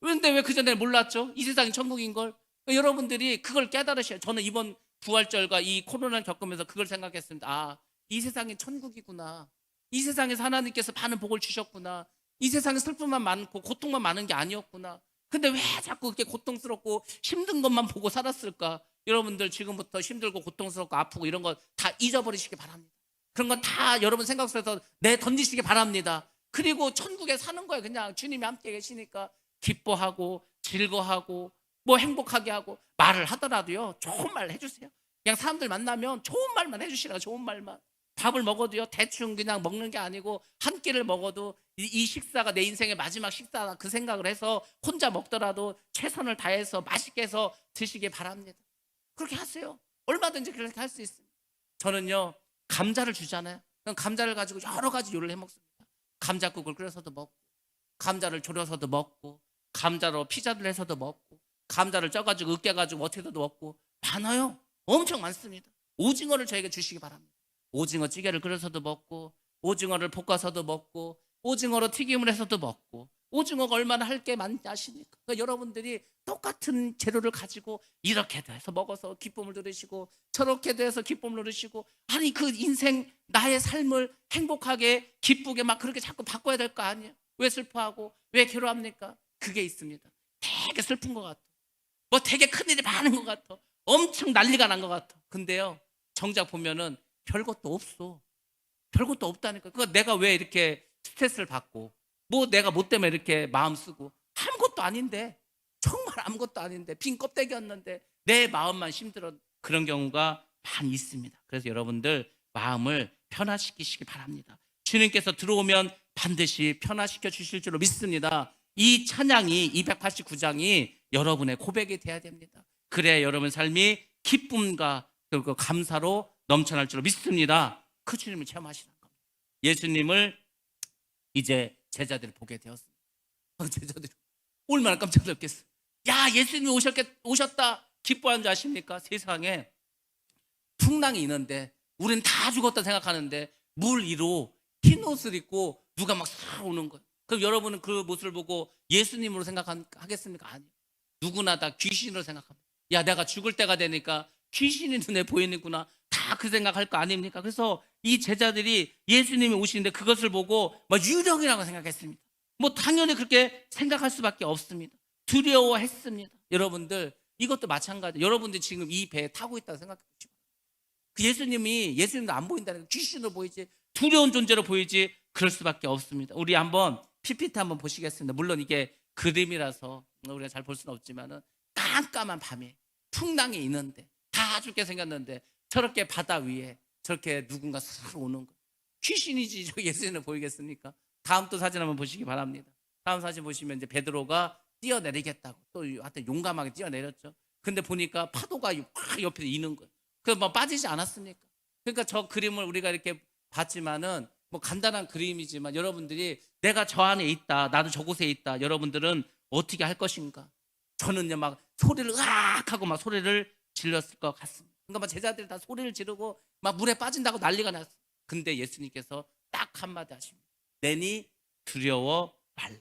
그런데 왜 그전에 몰랐죠? 이 세상이 천국인 걸. 여러분들이 그걸 깨달으셔야. 저는 이번 부활절과 이 코로나를 겪으면서 그걸 생각했습니다. 아, 이 세상이 천국이구나. 이 세상에서 하나님께서 많은 복을 주셨구나. 이 세상에 슬픔만 많고 고통만 많은 게 아니었구나. 근데 왜 자꾸 그렇게 고통스럽고 힘든 것만 보고 살았을까? 여러분들 지금부터 힘들고 고통스럽고 아프고 이런 거 다 잊어버리시기 바랍니다. 그런 건 다 여러분 생각 속에서 내던지시기 바랍니다. 그리고 천국에 사는 거예요. 그냥 주님이 함께 계시니까 기뻐하고 즐거워하고 뭐 행복하게 하고 말을 하더라도요 좋은 말 해주세요. 그냥 사람들 만나면 좋은 말만 해주시라고. 좋은 말만. 밥을 먹어도요 대충 그냥 먹는 게 아니고 한 끼를 먹어도 이 식사가 내 인생의 마지막 식사다 그 생각을 해서 혼자 먹더라도 최선을 다해서 맛있게 해서 드시기 바랍니다. 그렇게 하세요. 얼마든지 그렇게 할 수 있습니다. 저는요 감자를 주잖아요. 그럼 감자를 가지고 여러 가지 요리를 해 먹습니다. 감자국을 끓여서도 먹고 감자를 졸여서도 먹고 감자로 피자를 해서도 먹고 감자를 쪄가지고 으깨가지고 어떻게도 먹고 많아요. 엄청 많습니다. 오징어를 저에게 주시기 바랍니다. 오징어 찌개를 끓여서도 먹고 오징어를 볶아서도 먹고 오징어로 튀김을 해서도 먹고 오징어가 얼마나 할 게 많지 아십니까? 그러니까 여러분들이 똑같은 재료를 가지고 이렇게도 해서 먹어서 기쁨을 누리시고 저렇게도 해서 기쁨을 누리시고 아니 그 인생 나의 삶을 행복하게 기쁘게 막 그렇게 자꾸 바꿔야 될 거 아니에요? 왜 슬퍼하고 왜 괴로워합니까? 그게 있습니다. 되게 슬픈 것 같아. 뭐 되게 큰일이 많은 것 같아. 엄청 난리가 난 것 같아. 근데요 정작 보면은 별것도 없어. 별것도 없다니까. 그러니까 내가 왜 이렇게 스트레스를 받고 뭐 내가 뭐 때문에 이렇게 마음 쓰고 아무것도 아닌데 정말 아무것도 아닌데 빈 껍데기였는데 내 마음만 힘들어. 그런 경우가 많이 있습니다. 그래서 여러분들 마음을 편화시키시기 바랍니다. 주님께서 들어오면 반드시 편화시켜 주실 줄로 믿습니다. 이 찬양이 289장이 여러분의 고백이 돼야 됩니다. 그래야 여러분 삶이 기쁨과 그리고 감사로 넘쳐날 줄로 믿습니다. 그 주님을 체험하시는 겁니다. 예수님을 이제 제자들이 보게 되었습니다. 제자들이 얼마나 깜짝 놀랐겠어요. 야 예수님이 오셨다 기뻐하는 줄 아십니까? 세상에 풍랑이 있는데 우리는 다 죽었다 생각하는데 물 위로 흰 옷을 입고 누가 막 싹 오는 거예요. 그럼 여러분은 그 모습을 보고 예수님으로 생각하겠습니까? 아니요. 누구나 다 귀신으로 생각합니다. 야 내가 죽을 때가 되니까 귀신이 눈에 보이는구나. 다 그 생각할 거 아닙니까? 그래서 이 제자들이 예수님이 오시는데 그것을 보고 막 유령이라고 생각했습니다. 뭐 당연히 그렇게 생각할 수밖에 없습니다. 두려워했습니다. 여러분들 이것도 마찬가지. 여러분들 지금 이 배에 타고 있다고 생각해 보시고 그 예수님도 안 보인다는 거 귀신으로 보이지 두려운 존재로 보이지 그럴 수밖에 없습니다. 우리 한번 PPT 한번 보시겠습니다. 물론 이게 그림이라서 우리가 잘 볼 수는 없지만은 깜깜한 밤에 풍랑이 있는데 다 죽게 생겼는데 저렇게 바다 위에 저렇게 누군가 슥 오는 거 귀신이지 저 예수님을 보이겠습니까? 다음 또 사진 한번 보시기 바랍니다. 다음 사진 보시면 이제 베드로가 뛰어내리겠다고 또 하여튼 용감하게 뛰어내렸죠. 근데 보니까 파도가 확 옆에 이는 거예요. 그래서 뭐 빠지지 않았습니까? 그러니까 저 그림을 우리가 이렇게 봤지만은 뭐 간단한 그림이지만 여러분들이 내가 저 안에 있다 나도 저곳에 있다 여러분들은 어떻게 할 것인가? 저는요 막 소리를 으악 하고 막 소리를 질렀을 것 같습니다. 그러니까 막 제자들이 다 소리를 지르고 막 물에 빠진다고 난리가 났어요. 근데 예수님께서 딱 한마디 하십니다. 내니 두려워 말라.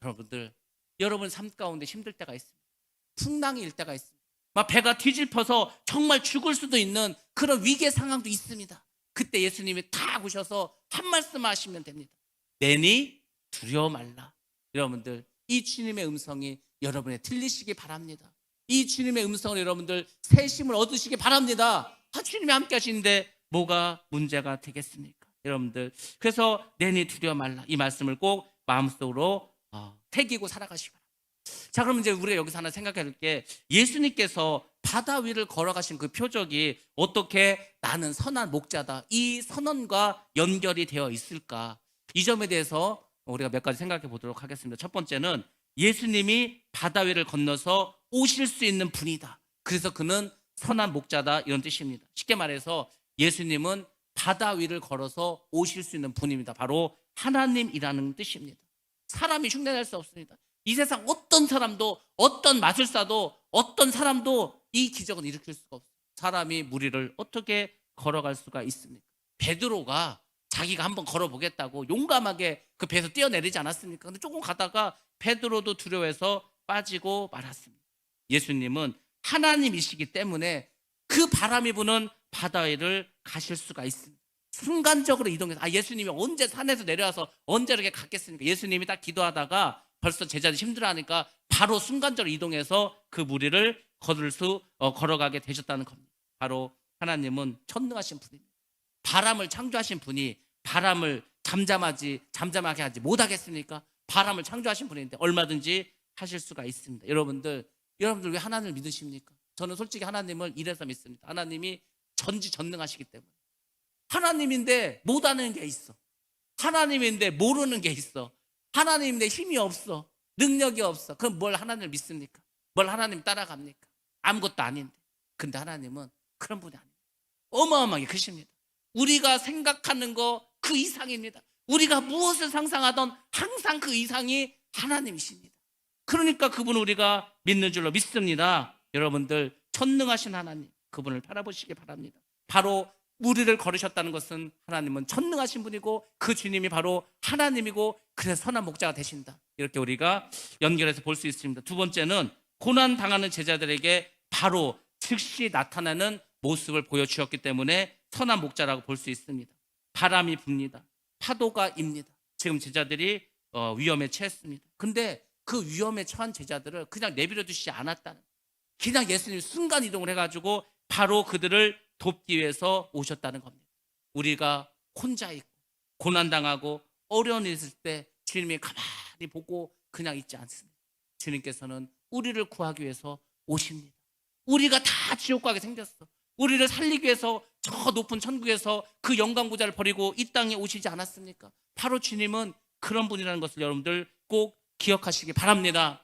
여러분들 여러분 삶 가운데 힘들 때가 있습니다. 풍랑이 일 때가 있습니다. 막 배가 뒤집혀서 정말 죽을 수도 있는 그런 위기의 상황도 있습니다. 그때 예수님이 탁 오셔서 한 말씀 하시면 됩니다. 내니 두려워 말라. 여러분들, 이 주님의 음성이 여러분의 들리시기 바랍니다. 이 주님의 음성을 여러분들 새 힘을 얻으시기 바랍니다. 주님이 함께 하시는데 뭐가 문제가 되겠습니까? 여러분들, 그래서 내니 두려워 말라, 이 말씀을 꼭 마음속으로 새기고 살아가시기 바랍니다. 자, 그럼 이제 우리가 여기서 하나 생각해 볼 게, 예수님께서 바다 위를 걸어가신 그 표적이 어떻게 나는 선한 목자다, 이 선언과 연결이 되어 있을까? 이 점에 대해서 우리가 몇 가지 생각해 보도록 하겠습니다. 첫 번째는 예수님이 바다 위를 건너서 오실 수 있는 분이다. 그래서 그는 선한 목자다, 이런 뜻입니다. 쉽게 말해서 예수님은 바다 위를 걸어서 오실 수 있는 분입니다. 바로 하나님이라는 뜻입니다. 사람이 흉내낼 수 없습니다. 이 세상 어떤 사람도, 어떤 마술사도, 어떤 사람도 이 기적을 일으킬 수가 없어요. 사람이 무리를 어떻게 걸어갈 수가 있습니까? 베드로가 자기가 한번 걸어보겠다고 용감하게 그 배에서 뛰어내리지 않았습니까? 근데 조금 가다가 베드로도 두려워해서 빠지고 말았습니다. 예수님은 하나님이시기 때문에 그 바람이 부는 바다 위를 가실 수가 있습니다. 순간적으로 이동해서, 예수님이 언제 산에서 내려와서 언제 이렇게 갔겠습니까? 예수님이 딱 기도하다가 벌써 제자들이 힘들어하니까 바로 순간적으로 이동해서 그 무리를 걸어가게 되셨다는 겁니다. 바로 하나님은 천능하신 분입니다. 바람을 창조하신 분이 바람을 잠잠하게 하지 못하겠습니까? 바람을 창조하신 분인데 얼마든지 하실 수가 있습니다. 여러분들 왜 하나님을 믿으십니까? 저는 솔직히 하나님을 이래서 믿습니다. 하나님이 전지전능하시기 때문에. 하나님인데 못하는 게 있어. 하나님인데 모르는 게 있어. 하나님인데 힘이 없어. 능력이 없어. 그럼 뭘 하나님을 믿습니까? 뭘 하나님 따라갑니까? 아무것도 아닌데. 근데 하나님은 그런 분이 아닙니다. 어마어마하게 크십니다. 우리가 생각하는 거 그 이상입니다. 우리가 무엇을 상상하던 항상 그 이상이 하나님이십니다. 그러니까 그분을 우리가 믿는 줄로 믿습니다. 여러분들, 천능하신 하나님, 그분을 바라보시기 바랍니다. 바로 우리를 걸으셨다는 것은 하나님은 천능하신 분이고 그 주님이 바로 하나님이고, 그래서 선한 목자가 되신다, 이렇게 우리가 연결해서 볼 수 있습니다. 두 번째는 고난당하는 제자들에게 바로 즉시 나타나는 모습을 보여주셨기 때문에 선한 목자라고 볼 수 있습니다. 바람이 붑니다. 파도가 입니다. 지금 제자들이 위험에 처했습니다. 근데 그 위험에 처한 제자들을 그냥 내버려 두시지 않았다는, 그냥 예수님이 순간 이동을 해가지고 바로 그들을 돕기 위해서 오셨다는 겁니다. 우리가 혼자 있고 고난당하고 어려운 일 있을 때 주님이 가만히 보고 그냥 있지 않습니다. 주님께서는 우리를 구하기 위해서 오십니다. 우리가 다 지옥 가게 생겼어. 우리를 살리기 위해서 저 높은 천국에서 그 영광보좌를 버리고 이 땅에 오시지 않았습니까? 바로 주님은 그런 분이라는 것을 여러분들 꼭 기억하시기 바랍니다.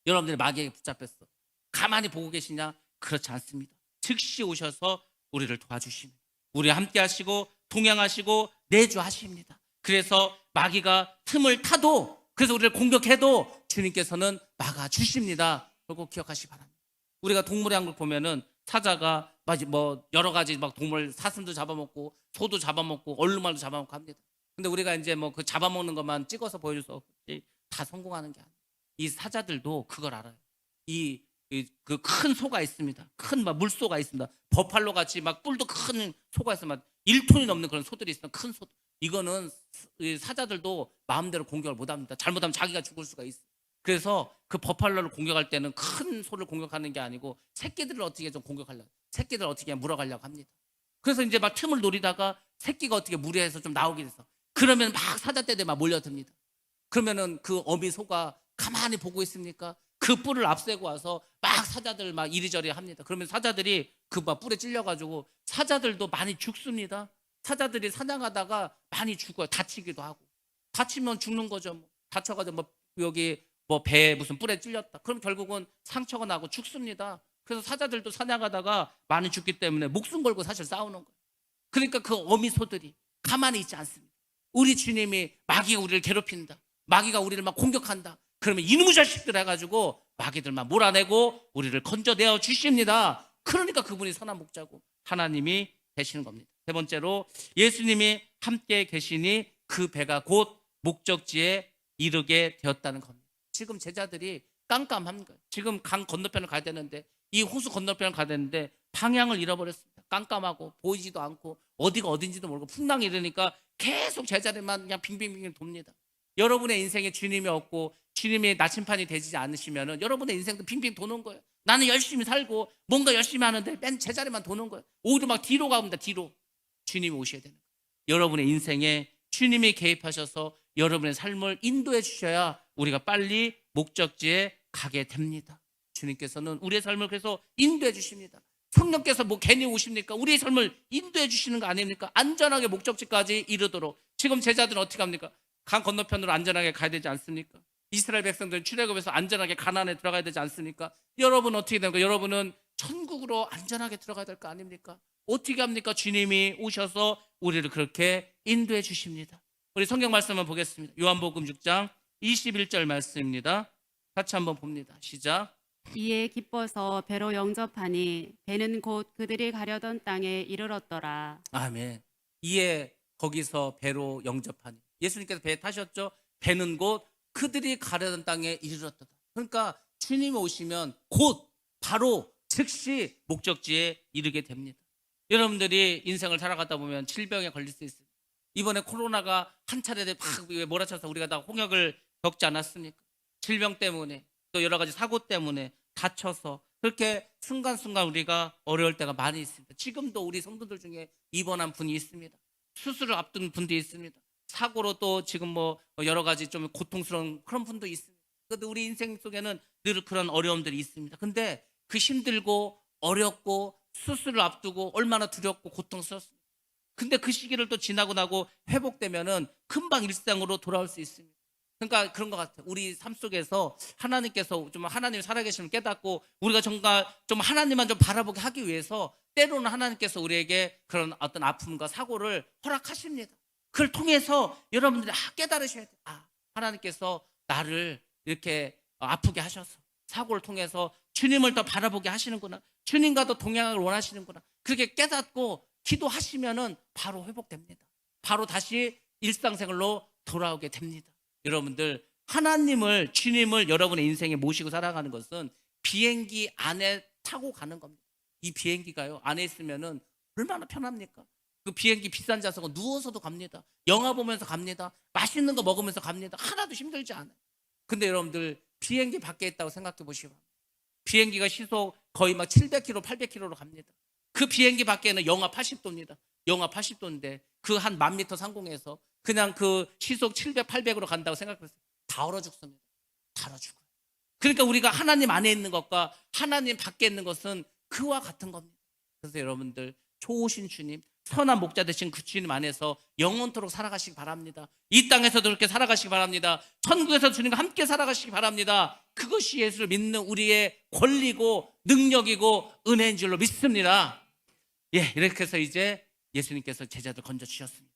여러분들이 마귀에게 붙잡혔어. 가만히 보고 계시냐? 그렇지 않습니다. 즉시 오셔서 우리를 도와주십니다. 우리와 함께 하시고 동행하시고 내주하십니다. 그래서 마귀가 틈을 타도, 그래서 우리를 공격해도 주님께서는 막아주십니다. 그거 기억하시기 바랍니다. 우리가 동물의 한국 보면은 사자가 뭐 여러 가지 막 동물, 사슴도 잡아먹고 소도 잡아먹고 얼룩말도 잡아먹고 합니다. 근데 우리가 이제 뭐 그 잡아먹는 것만 찍어서 보여줄 수 없지, 다 성공하는 게 아니에요. 이 사자들도 그걸 알아요. 그 큰 소가 있습니다. 큰 막 물소가 있습니다. 버팔로 같이 막 뿔도 큰 소가 있어요. 막 1톤이 넘는 그런 소들이 있어요. 큰 소. 이거는 사자들도 마음대로 공격을 못 합니다. 잘못하면 자기가 죽을 수가 있어요. 그래서 그 버팔로를 공격할 때는 큰 소를 공격하는 게 아니고 새끼들을 어떻게 좀 공격하려고, 새끼들을 어떻게 물어가려고 합니다. 그래서 이제 막 틈을 노리다가 새끼가 어떻게 무리해서 좀 나오게 돼서, 그러면 막 사자떼들 막 몰려듭니다. 그러면은 그 어미 소가 가만히 보고 있습니까? 그 뿔을 앞세고 와서 막 사자들 막 이리저리 합니다. 그러면 사자들이 그 막 뿔에 찔려가지고 사자들도 많이 죽습니다. 사자들이 사냥하다가 많이 죽어요. 다치기도 하고. 다치면 죽는 거죠. 다쳐가지고 뭐 여기 뭐 배에 무슨 뿔에 찔렸다. 그럼 결국은 상처가 나고 죽습니다. 그래서 사자들도 사냥하다가 많이 죽기 때문에 목숨 걸고 사실 싸우는 거예요. 그러니까 그 어미 소들이 가만히 있지 않습니다. 우리 주님이 마귀가 우리를 괴롭힌다, 마귀가 우리를 막 공격한다, 그러면 이놈의 자식들 해가지고 마귀들만 몰아내고 우리를 건져내어 주십니다. 그러니까 그분이 선한 목자고 하나님이 되시는 겁니다. 세 번째로, 예수님이 함께 계시니 그 배가 곧 목적지에 이르게 되었다는 겁니다. 지금 제자들이 깜깜한 거예요. 지금 강 건너편을 가야 되는데, 이 호수 건너편을 가야 되는데 방향을 잃어버렸습니다. 깜깜하고 보이지도 않고 어디가 어딘지도 모르고 풍랑이 이러니까 계속 제자리만 그냥 빙빙빙 돕니다. 여러분의 인생에 주님이 없고 주님의 나침판이 되지 않으시면은 여러분의 인생도 빙빙 도는 거예요. 나는 열심히 살고 뭔가 열심히 하는데 맨 제자리만 도는 거예요. 오히려 막 뒤로 갑니다. 뒤로. 주님이 오셔야 되는 거예요. 여러분의 인생에 주님이 개입하셔서 여러분의 삶을 인도해 주셔야 우리가 빨리 목적지에 가게 됩니다. 주님께서는 우리의 삶을 그래서 인도해 주십니다. 성령께서 뭐 괜히 오십니까? 우리의 삶을 인도해 주시는 거 아닙니까? 안전하게 목적지까지 이르도록. 지금 제자들은 어떻게 합니까? 강 건너편으로 안전하게 가야 되지 않습니까? 이스라엘 백성들은 출애굽해서 안전하게 가나안에 들어가야 되지 않습니까? 여러분 어떻게 됩니까? 여러분은 천국으로 안전하게 들어가야 될 거 아닙니까? 어떻게 합니까? 주님이 오셔서 우리를 그렇게 인도해 주십니다. 우리 성경 말씀 한번 보겠습니다. 요한복음 6장 21절 말씀입니다. 같이 한번 봅니다. 시작. 이에 기뻐서 배로 영접하니 배는 곧 그들이 가려던 땅에 이르렀더라. 아멘. 이에 거기서 배로 영접하니. 예수님께서 배에 타셨죠? 배는 곧 그들이 가려던 땅에 이르렀다. 그러니까 주님이 오시면 곧 바로 즉시 목적지에 이르게 됩니다. 여러분들이 인생을 살아가다 보면 질병에 걸릴 수 있습니다. 이번에 코로나가 한 차례 막 몰아쳐서 우리가 다 홍역을 겪지 않았습니까? 질병 때문에 또 여러 가지 사고 때문에 다쳐서 그렇게 순간순간 우리가 어려울 때가 많이 있습니다. 지금도 우리 성도들 중에 입원한 분이 있습니다. 수술을 앞둔 분도 있습니다. 사고로 또 지금 뭐 여러 가지 좀 고통스러운 그런 분도 있습니다. 그런데 우리 인생 속에는 늘 그런 어려움들이 있습니다. 근데 그 힘들고 어렵고 수술을 앞두고 얼마나 두렵고 고통스럽습니다. 근데 그 시기를 또 지나고 나고 회복되면은 금방 일상으로 돌아올 수 있습니다. 그러니까 그런 것 같아요. 우리 삶 속에서 하나님께서 좀 하나님 살아계심을 깨닫고 우리가 정말 좀 하나님만 좀 바라보게 하기 위해서 때로는 하나님께서 우리에게 그런 어떤 아픔과 사고를 허락하십니다. 그걸 통해서 여러분들이 깨달으셔야 돼요. 하나님께서 나를 이렇게 아프게 하셔서 사고를 통해서 주님을 더 바라보게 하시는구나. 주님과 더 동행하길 원하시는구나. 그렇게 깨닫고 기도하시면은 바로 회복됩니다. 바로 다시 일상생활로 돌아오게 됩니다. 여러분들 하나님을 주님을 여러분의 인생에 모시고 살아가는 것은 비행기 안에 타고 가는 겁니다. 이 비행기가요 안에 있으면은 얼마나 편합니까? 그 비행기 비싼 좌석은 누워서도 갑니다. 영화 보면서 갑니다. 맛있는 거 먹으면서 갑니다. 하나도 힘들지 않아요. 근데 여러분들 비행기 밖에 있다고 생각해 보시기 바랍니다. 비행기가 시속 거의 막 700km, 800km로 갑니다. 그 비행기 밖에는 영하 80도입니다. 영하 80도인데 그 한 10,000m 상공에서 그냥 그 시속 700, 800으로 간다고 생각했어요. 다 얼어 죽습니다. 다 얼어 죽어요. 그러니까 우리가 하나님 안에 있는 것과 하나님 밖에 있는 것은 그와 같은 겁니다. 그래서 여러분들 좋으신 주님, 선한 목자 되신 그 주님 안에서 영원토록 살아가시기 바랍니다. 이 땅에서도 그렇게 살아가시기 바랍니다. 천국에서 주님과 함께 살아가시기 바랍니다. 그것이 예수를 믿는 우리의 권리고 능력이고 은혜인 줄로 믿습니다. 예, 이렇게 해서 이제 예수님께서 제자들 건져주셨습니다.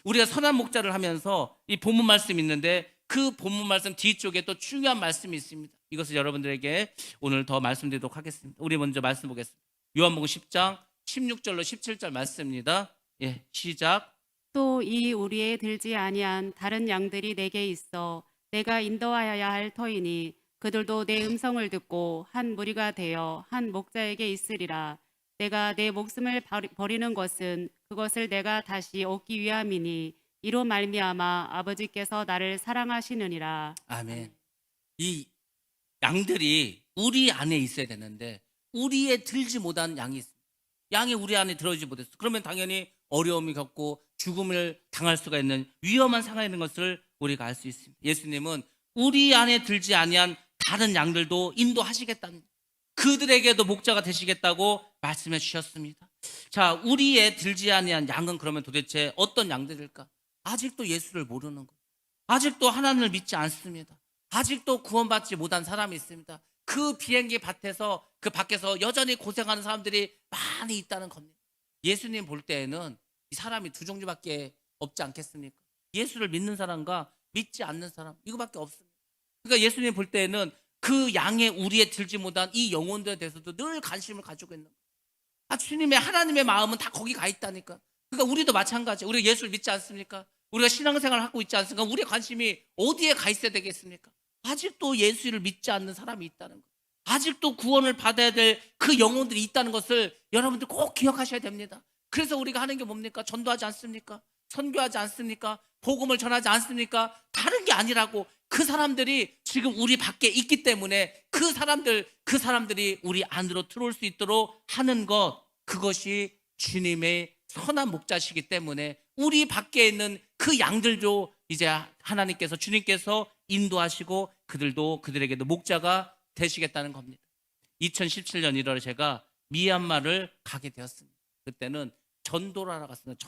우리가 선한 목자를 하면서 이 본문 말씀이 있는데 그 본문 말씀 뒤쪽에 또 중요한 말씀이 있습니다. 이것을 여러분들에게 오늘 더 말씀드리도록 하겠습니다. 우리 먼저 말씀 보겠습니다. 요한복음 10장 16절로 17절 말씀입니다. 예, 시작. 또 이 우리에 들지 아니한 다른 양들이 내게 있어 내가 인도하여야 할 터이니 그들도 내 음성을 듣고 한 무리가 되어 한 목자에게 있으리라. 내가 내 목숨을 버리는 것은 그것을 내가 다시 얻기 위함이니 이로 말미암아 아버지께서 나를 사랑하시느니라. 아멘. 이 양들이 우리 안에 있어야 되는데 우리에 들지 못한 양이 있습니다. 양이 우리 안에 들어오지 못했어. 그러면 당연히 어려움이 겪고 죽음을 당할 수가 있는 위험한 상황에 있는 것을 우리가 알 수 있습니다. 예수님은 우리 안에 들지 아니한 다른 양들도 인도하시겠다는, 그들에게도 목자가 되시겠다고 말씀해 주셨습니다. 자, 우리의 들지 아니한 양은 그러면 도대체 어떤 양들일까? 아직도 예수를 모르는 것, 아직도 하나님을 믿지 않습니다. 아직도 구원받지 못한 사람이 있습니다. 그 비행기 밭에서 그 밖에서 여전히 고생하는 사람들이 많이 있다는 겁니다. 예수님 볼 때에는 이 사람이 두 종류밖에 없지 않겠습니까? 예수를 믿는 사람과 믿지 않는 사람, 이거밖에 없습니다. 그러니까 예수님 볼 때에는 그 양의 우리에 들지 못한 이 영혼들에 대해서도 늘 관심을 가지고 있는 거예요. 주님의 하나님의 마음은 다 거기 가 있다니까. 그러니까 우리도 마찬가지예요. 우리가 예수를 믿지 않습니까? 우리가 신앙생활을 하고 있지 않습니까? 우리의 관심이 어디에 가 있어야 되겠습니까? 아직도 예수를 믿지 않는 사람이 있다는 거예요. 아직도 구원을 받아야 될 그 영혼들이 있다는 것을 여러분들 꼭 기억하셔야 됩니다. 그래서 우리가 하는 게 뭡니까? 전도하지 않습니까? 선교하지 않습니까? 복음을 전하지 않습니까? 다른 게 아니라고. 그 사람들이 지금 우리 밖에 있기 때문에 그 사람들이 우리 안으로 들어올 수 있도록 하는 것, 그것이 주님의 선한 목자시기 때문에 우리 밖에 있는 그 양들도 이제 하나님께서, 주님께서 인도하시고 그들에게도 목자가 되시겠다는 겁니다. 2017년 1월에 제가 미얀마를 가게 되었습니다. 그때는 전도를 하러 갔습니다.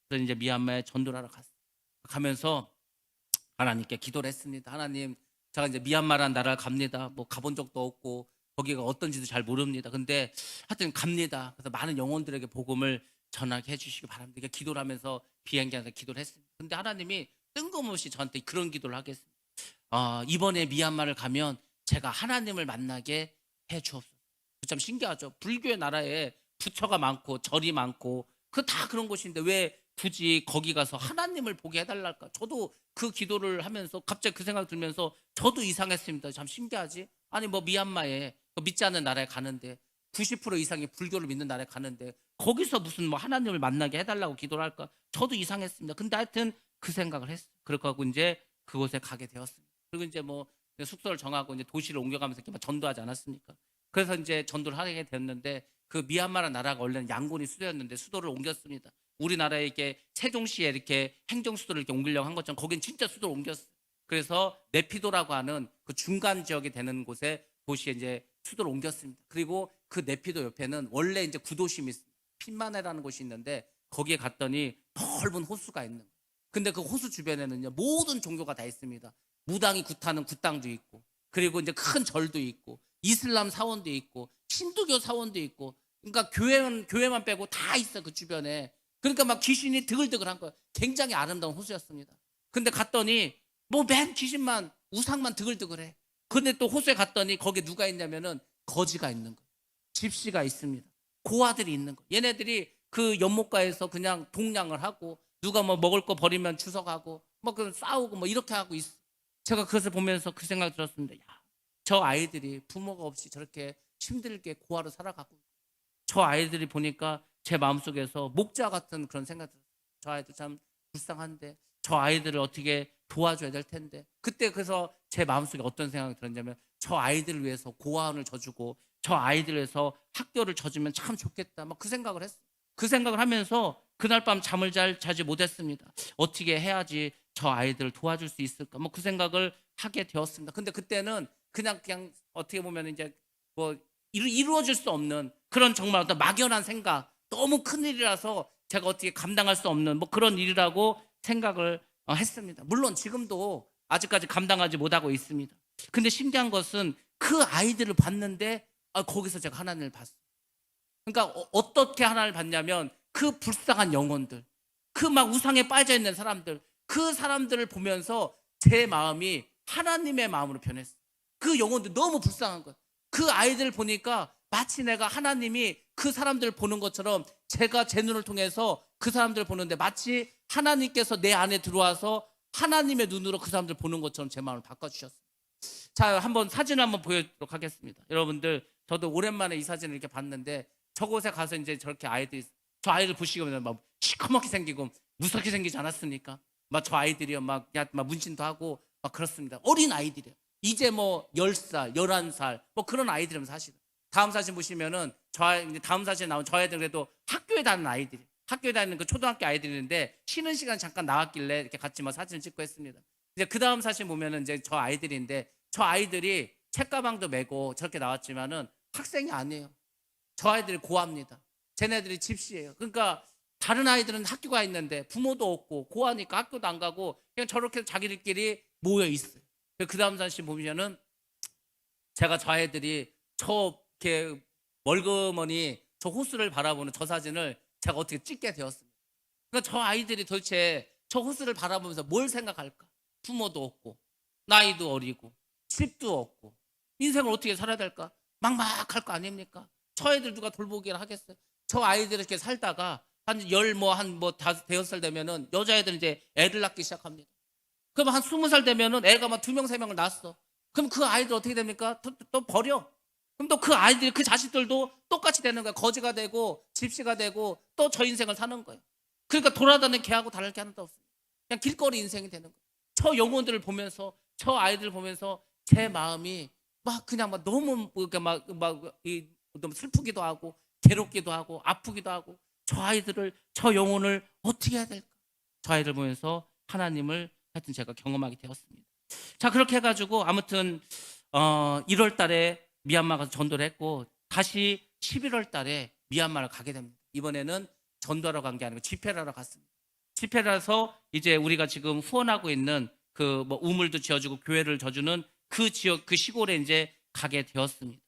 그래서 이제 미얀마에 전도를 하러 갔어요. 가면서 하나님께 기도를 했습니다. 하나님, 제가 이제 미얀마라는 나라를 갑니다. 뭐 가본 적도 없고 거기가 어떤지도 잘 모릅니다. 근데 하여튼 갑니다. 그래서 많은 영혼들에게 복음을 전하게 해주시기 바랍니다. 그러니까 기도를 하면서 비행기 안에서 기도를 했습니다. 근데 하나님이 뜬금없이 저한테 그런 기도를 하겠습니다. 이번에 미얀마를 가면 제가 하나님을 만나게 해 주옵소서. 참 신기하죠. 불교의 나라에 부처가 많고 절이 많고 다 그런 곳인데 왜 굳이 거기 가서 하나님을 보게 해달랄까? 저도 그 기도를 하면서 갑자기 그 생각 들면서 저도 이상했습니다. 참 신기하지? 아니 뭐 미얀마에 믿지 않는 나라에 가는데 90% 이상이 불교를 믿는 나라에 가는데 거기서 무슨 뭐 하나님을 만나게 해달라고 기도를 할까? 저도 이상했습니다. 근데 하여튼 그 생각을 했어요. 그렇고 이제 그곳에 가게 되었습니다. 그리고 이제 뭐 숙소를 정하고 이제 도시를 옮겨가면서 이렇게 막 전도하지 않았습니까? 그래서 이제 전도를 하게 됐는데 그 미얀마라는 나라가 원래는 양곤이 수도였는데 수도를 옮겼습니다. 우리나라에 이렇게 세종시에 이렇게 행정 수도를 이렇게 옮기려고 한 것처럼 거긴 진짜 수도를 옮겼어요. 그래서 네피도라고 하는 그 중간 지역이 되는 곳에 도시에 이제 수도를 옮겼습니다. 그리고 그 네피도 옆에는 원래 이제 구도심이 있습니다. 핀마네라는 곳이 있는데 거기에 갔더니 넓은 호수가 있는 거예요. 근데 그 호수 주변에는요 모든 종교가 다 있습니다. 무당이 굿하는 굿당도 있고, 그리고 이제 큰 절도 있고, 이슬람 사원도 있고, 힌두교 사원도 있고, 그러니까 교회만 빼고 다 있어 그 주변에. 그러니까 막 귀신이 드글드글한 거예요. 굉장히 아름다운 호수였습니다. 근데 갔더니 뭐 맨 귀신만 우상만 드글드글해. 근데 또 호수에 갔더니 거기에 누가 있냐면은 거지가 있는 거예요. 집시가 있습니다. 고아들이 있는 거예요. 얘네들이 그 연못가에서 그냥 동냥을 하고 누가 뭐 먹을 거 버리면 주워가고 뭐 그 싸우고 뭐 이렇게 하고 있어. 제가 그것을 보면서 그 생각 들었습니다. 야, 저 아이들이 부모가 없이 저렇게 힘들게 고아로 살아가고, 저 아이들이 보니까 제 마음속에서 목자 같은 그런 생각이 들었어요. 저 아이들 참 불쌍한데 저 아이들을 어떻게 도와줘야 될 텐데. 그때 그래서 제 마음속에 어떤 생각이 들었냐면 저 아이들을 위해서 고아원을 져주고 저 아이들을 위해서 학교를 져주면 참 좋겠다. 막 그 생각을 했어요. 그 생각을 하면서 그날 밤 잠을 자지 못했습니다. 어떻게 해야지 저 아이들을 도와줄 수 있을까? 뭐 그 생각을 하게 되었습니다. 근데 그때는 그냥 어떻게 보면 이제 뭐 이루어질 수 없는 그런 정말 어떤 막연한 생각, 너무 큰 일이라서 제가 어떻게 감당할 수 없는 뭐 그런 일이라고 생각을 했습니다. 물론 지금도 아직까지 감당하지 못하고 있습니다. 근데 신기한 것은 그 아이들을 봤는데 거기서 제가 하나님을 봤어요. 그러니까 어떻게 하나님을 봤냐면 그 불쌍한 영혼들, 그 막 우상에 빠져 있는 사람들, 그 사람들을 보면서 제 마음이 하나님의 마음으로 변했어요. 그 영혼들 너무 불쌍한 거예요. 그 아이들을 보니까 마치 내가 하나님이 그 사람들을 보는 것처럼 제가 제 눈을 통해서 그 사람들을 보는데 마치 하나님께서 내 안에 들어와서 하나님의 눈으로 그 사람들을 보는 것처럼 제 마음을 바꿔주셨어요. 자, 한번 사진을 한번 보여드리도록 하겠습니다. 여러분들, 저도 오랜만에 이 사진을 이렇게 봤는데 저곳에 가서 이제 저렇게 저 아이들 보시면 막 시커멓게 생기고 무섭게 생기지 않았습니까? 막 저 아이들이요 막 문신도 하고 막 그렇습니다. 어린 아이들이요. 이제 뭐 10살, 11살 뭐 그런 아이들이면 사실은. 다음 사진 보시면은 다음 사진에 나온 저 아이들 그래도 학교에 다니는 아이들이, 학교에 다니는 그 초등학교 아이들인데 쉬는 시간 잠깐 나왔길래 이렇게 같이 뭐 사진을 찍고 했습니다. 이제 그 다음 사진 보면은 이제 저 아이들인데 저 아이들이 책가방도 메고 저렇게 나왔지만은 학생이 아니에요. 저 아이들이 고아입니다. 쟤네들이 집시예요. 그러니까 다른 아이들은 학교가 있는데 부모도 없고 고아니까 학교도 안 가고 그냥 저렇게 자기들끼리 모여 있어요. 그 다음 사진 보면은 제가 저 아이들이 저렇게 멀그머니 저 호수를 바라보는 저 사진을 제가 어떻게 찍게 되었습니다. 그러니까 저 아이들이 도대체 저 호수를 바라보면서 뭘 생각할까? 부모도 없고 나이도 어리고 집도 없고 인생을 어떻게 살아야 될까? 막막할 거 아닙니까? 저 애들 누가 돌보기를 하겠어요? 저 아이들 이렇게 살다가 한 대여섯 살 되면은 여자애들 이제 애를 낳기 시작합니다. 그럼 한 20살 되면은 애가 막 2명, 3명을 낳았어. 그럼 그 아이들 어떻게 됩니까? 또 버려. 그럼 또 그 아이들, 그 자식들도 똑같이 되는 거야. 거지가 되고 집시가 되고 또 저 인생을 사는 거예요. 그러니까 돌아다니는 개하고 다를 게 하나도 없어요. 그냥 길거리 인생이 되는 거예요. 저 영혼들을 보면서, 저 아이들 보면서 제 마음이 막 그냥 막 너무 너무 슬프기도 하고 괴롭기도 하고 아프기도 하고, 저 아이들을, 저 영혼을 어떻게 해야 될까? 저 아이들 보면서 하나님을 하여튼 제가 경험하게 되었습니다. 자, 그렇게 해가지고 아무튼 1월 달에 미얀마 가서 전도를 했고, 다시 11월 달에 미얀마를 가게 됩니다. 이번에는 전도하러 간 게 아니고 집회를 하러 갔습니다. 집회라서 이제 우리가 지금 후원하고 있는 그 뭐 우물도 지어주고 교회를 져주는 그 지역, 그 시골에 이제 가게 되었습니다.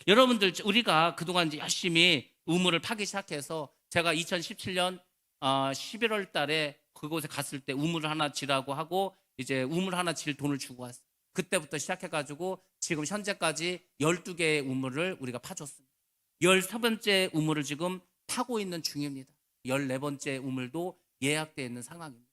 여러분들, 우리가 그동안 이제 열심히 우물을 파기 시작해서, 제가 2017년 11월 달에 그곳에 갔을 때 우물을 하나 지라고 하고 이제 우물 하나 질 돈을 주고 왔어요. 그때부터 시작해가지고 지금 현재까지 12개의 우물을 우리가 파줬습니다. 13번째 우물을 지금 파고 있는 중입니다. 14번째 우물도 예약되어 있는 상황입니다.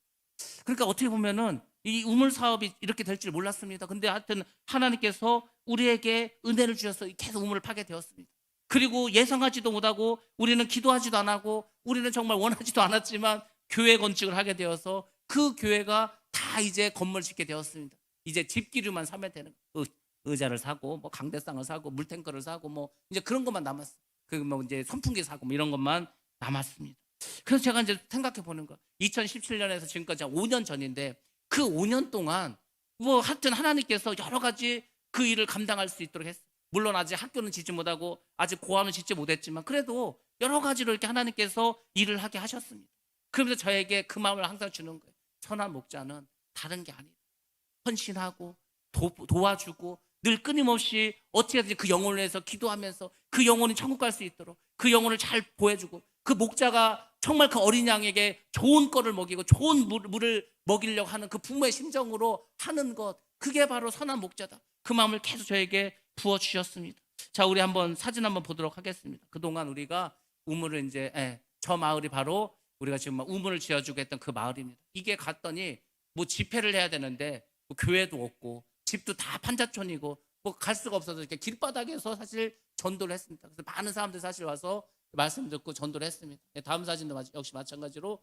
그러니까 어떻게 보면은 이 우물 사업이 이렇게 될 줄 몰랐습니다. 근데 하여튼 하나님께서 우리에게 은혜를 주셔서 계속 우물을 파게 되었습니다. 그리고 예상하지도 못하고, 우리는 기도하지도 안 하고, 우리는 정말 원하지도 않았지만 교회 건축을 하게 되어서 그 교회가 다 이제 건물 짓게 되었습니다. 이제 집기류만 사면 되는 거예요. 의자를 사고 뭐 강대상을 사고 물탱크를 사고 뭐 이제 그런 것만 남았어요. 그 뭐 이제 선풍기 사고 뭐 이런 것만 남았습니다. 그래서 제가 이제 생각해 보는 거, 2017년에서 지금까지 5년 전인데 그 5년 동안 뭐 하여튼 하나님께서 여러 가지 그 일을 감당할 수 있도록 했어요. 물론 아직 학교는 짓지 못하고 아직 고아는 짓지 못했지만 그래도 여러 가지로 이렇게 하나님께서 일을 하게 하셨습니다. 그러면서 저에게 그 마음을 항상 주는 거예요. 선한 목자는 다른 게 아니다. 헌신하고 도와주고 늘 끊임없이 어떻게든지 그 영혼을 위해서 기도하면서 그 영혼이 천국 갈 수 있도록 그 영혼을 잘 보여주고, 그 목자가 정말 그 어린 양에게 좋은 거를 먹이고 좋은 물을 먹이려고 하는 그 부모의 심정으로 하는 것, 그게 바로 선한 목자다. 그 마음을 계속 저에게 부어주셨습니다. 자, 우리 한번 사진 한번 보도록 하겠습니다. 그동안 우리가 우물을 이제 저 마을이 바로 우리가 지금 우물을 지어주고 했던 그 마을입니다. 이게 갔더니 뭐 집회를 해야 되는데 뭐 교회도 없고 집도 다 판자촌이고 뭐 갈 수가 없어서 이렇게 길바닥에서 사실 전도를 했습니다. 그래서 많은 사람들이 사실 와서 말씀 듣고 전도를 했습니다. 다음 사진도 역시 마찬가지로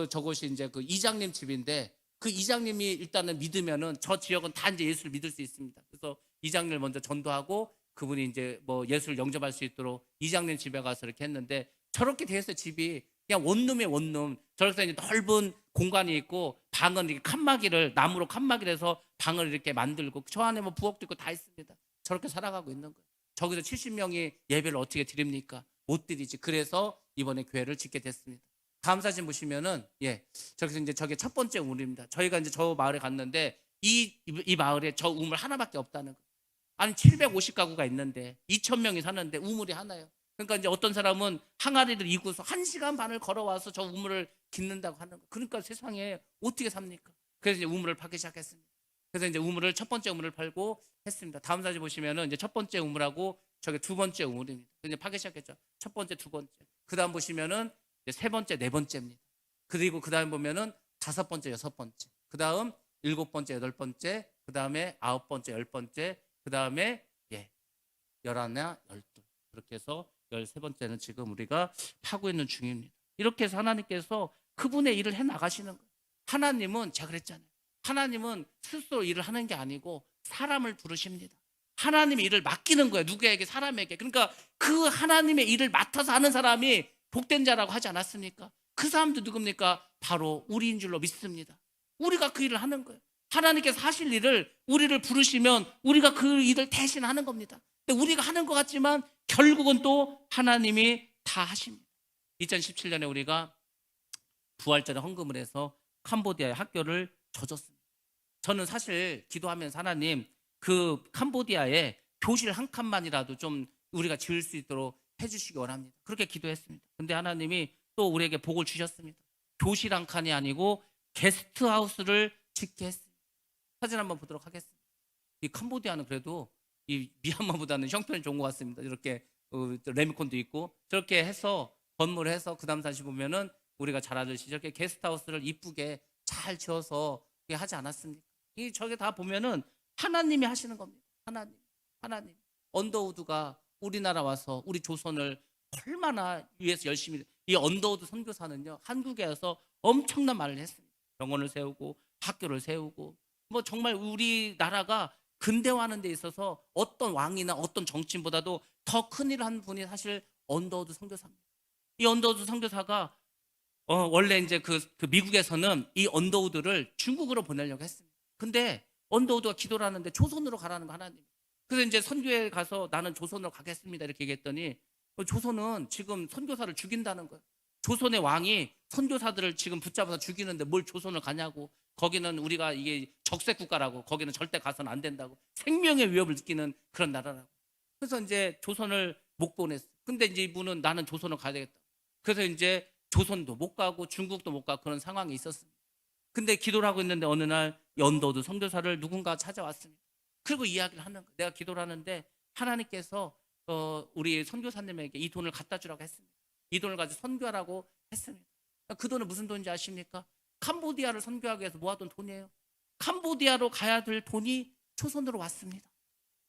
저곳이 이제 그 이장님 집인데, 그 이장님이 일단은 믿으면은 저 지역은 다 이제 예수를 믿을 수 있습니다. 그래서 이장님을 먼저 전도하고 그분이 이제 뭐 예수를 영접할 수 있도록 이장님 집에 가서 이렇게 했는데, 저렇게 돼 있어요. 집이 그냥 원룸에 원룸. 저렇게 이제 넓은 공간이 있고 방은 이렇게 칸막이를 나무로 칸막이를 해서 방을 이렇게 만들고 저 안에 뭐 부엌도 있고 다 있습니다. 저렇게 살아가고 있는 거예요. 저기서 70명이 예배를 어떻게 드립니까? 못 드리지. 그래서 이번에 교회를 짓게 됐습니다. 다음 사진 보시면은 저기서 이제 저게 첫 번째 우물입니다. 저희가 이제 저 마을에 갔는데 이 마을에 저 우물 하나밖에 없다는 거예요. 아니 750가구가 있는데 2,000명이 사는데 우물이 하나예요. 그러니까 이제 어떤 사람은 항아리를 이고서 1시간 반을 걸어와서 저 우물을 깃는다고 하는 거예요. 그러니까 세상에 어떻게 삽니까? 그래서 이제 우물을 파기 시작했습니다. 그래서 이제 우물을 첫 번째 우물을 팔고 했습니다. 다음 사진 보시면은 이제 첫 번째 우물하고 저게 두 번째 우물입니다. 이제 파기 시작했죠. 첫 번째, 두 번째. 그 다음 보시면은 이제 세 번째, 네 번째입니다. 그리고 그 다음 보면은 다섯 번째, 여섯 번째. 그 다음 일곱 번째, 여덟 번째. 그 다음에 아홉 번째, 열 번째. 그 다음에 열하나, 열둘. 그렇게 해서 13번째는 지금 우리가 파고 있는 중입니다. 이렇게 해서 하나님께서 그분의 일을 해 나가시는 거예요. 하나님은 제가 그랬잖아요. 하나님은 스스로 일을 하는 게 아니고 사람을 부르십니다. 하나님의 일을 맡기는 거예요. 누구에게? 사람에게. 그러니까 그 하나님의 일을 맡아서 하는 사람이 복된 자라고 하지 않았습니까? 그 사람도 누굽니까? 바로 우리인 줄로 믿습니다. 우리가 그 일을 하는 거예요. 하나님께서 하실 일을 우리를 부르시면 우리가 그 일을 대신하는 겁니다. 근데 우리가 하는 것 같지만 결국은 또 하나님이 다 하십니다. 2017년에 우리가 부활절에 헌금을 해서 캄보디아의 학교를 져줬습니다. 저는 사실 기도하면서 하나님, 그 캄보디아에 교실 한 칸만이라도 좀 우리가 지을 수 있도록 해주시기 원합니다. 그렇게 기도했습니다. 근데 하나님이 또 우리에게 복을 주셨습니다. 교실 한 칸이 아니고 게스트하우스를 짓게 했습니다. 사진 한번 보도록 하겠습니다. 이 캄보디아는 그래도 이 미얀마보다는 형편이 좋은 것 같습니다. 이렇게 레미콘도 있고 저렇게 해서 건물을 해서 그 다음 다시 보면은 우리가 잘 아듯이 저렇게 게스트하우스를 이쁘게 잘 지어서 하지 않았습니까? 이 저게 다 보면은 하나님이 하시는 겁니다. 하나님. 언더우드가 우리나라 와서 우리 조선을 얼마나 위해서 열심히, 이 언더우드 선교사는요 한국에 와서 엄청난 말을 했습니다. 병원을 세우고 학교를 세우고 뭐 정말 우리나라가 근대화하는 데 있어서 어떤 왕이나 어떤 정치인보다도 더 큰 일을 한 분이 사실 언더우드 선교사입니다. 이 언더우드 선교사가 원래 이제 그 미국에서는 이 언더우드를 중국으로 보내려고 했습니다. 근데 언더우드가 기도를 하는데 조선으로 가라는 거 하나님. 그래서 이제 선교에 가서 나는 조선으로 가겠습니다 이렇게 얘기했더니 조선은 지금 선교사를 죽인다는 거예요. 조선의 왕이 선교사들을 지금 붙잡아서 죽이는데 뭘 조선을 가냐고. 거기는 우리가 이게 적색 국가라고. 거기는 절대 가서는 안 된다고. 생명의 위협을 느끼는 그런 나라라고. 그래서 이제 조선을 못 보냈어. 근데 이제 이분은 나는 조선을 가야 되겠다. 그래서 이제 조선도 못 가고 중국도 못 가고 그런 상황이 있었습니다. 근데 기도를 하고 있는데 어느 날 언더우드 선교사를 누군가 찾아왔습니다. 그리고 이야기를 하는 거예요. 내가 기도를 하는데 하나님께서 우리 선교사님에게 이 돈을 갖다 주라고 했습니다. 이 돈을 가지고 선교하라고 했습니다. 그 돈은 무슨 돈인지 아십니까? 캄보디아를 선교하기 위해서 모아둔 돈이에요. 캄보디아로 가야 될 돈이 조선으로 왔습니다.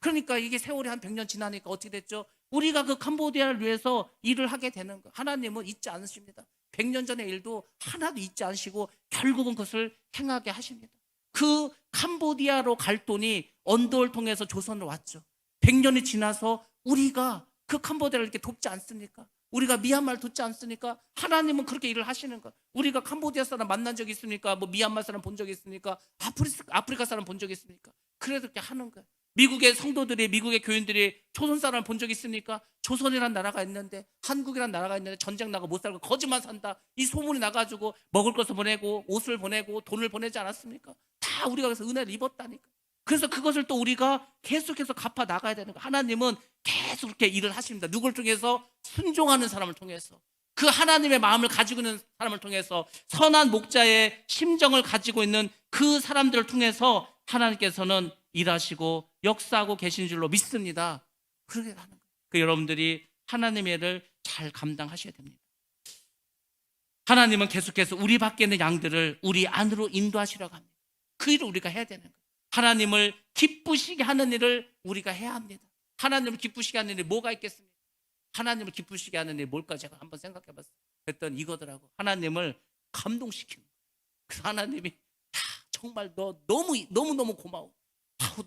그러니까 이게 세월이 한 100년 지나니까 어떻게 됐죠? 우리가 그 캄보디아를 위해서 일을 하게 되는 거예요. 하나님은 잊지 않으십니다. 100년 전의 일도 하나도 잊지 않으시고 결국은 그것을 행하게 하십니다. 그 캄보디아로 갈 돈이 언더를 통해서 조선으로 왔죠. 100년이 지나서 우리가 그 캄보디아를 이렇게 돕지 않습니까? 우리가 미얀마를 돕지 않습니까? 하나님은 그렇게 일을 하시는 거예요. 우리가 캄보디아 사람 만난 적이 있습니까? 뭐 미얀마 사람 본 적이 있습니까? 아프리카 사람 본 적이 있습니까? 그래도 이렇게 하는 거예요. 미국의 성도들이, 미국의 교인들이 조선 사람을 본 적 있습니까? 조선이란 나라가 있는데, 한국이란 나라가 있는데 전쟁 나고 못 살고 거지만 산다, 이 소문이 나가지고 먹을 것을 보내고 옷을 보내고 돈을 보내지 않았습니까? 다 우리가 그래서 은혜를 입었다니까. 그래서 그것을 또 우리가 계속해서 갚아 나가야 되는 거예요. 하나님은 계속 그렇게 일을 하십니다. 누굴 통해서? 순종하는 사람을 통해서, 그 하나님의 마음을 가지고 있는 사람을 통해서, 선한 목자의 심정을 가지고 있는 그 사람들을 통해서 하나님께서는 일하시고 역사하고 계신 줄로 믿습니다. 그렇게 하는 거예요. 그 여러분들이 하나님의 일을 잘 감당하셔야 됩니다. 하나님은 계속해서 우리 밖에 있는 양들을 우리 안으로 인도하시려고 합니다. 그 일을 우리가 해야 되는 거예요. 하나님을 기쁘시게 하는 일을 우리가 해야 합니다. 하나님을 기쁘시게 하는 일이 뭐가 있겠습니까? 하나님을 기쁘시게 하는 일이 뭘까 제가 한번 생각해 봤어요. 그랬더니 이거더라고. 하나님을 감동시키는 거예요. 그래서 하나님이 야, 정말 너 너무 고마워.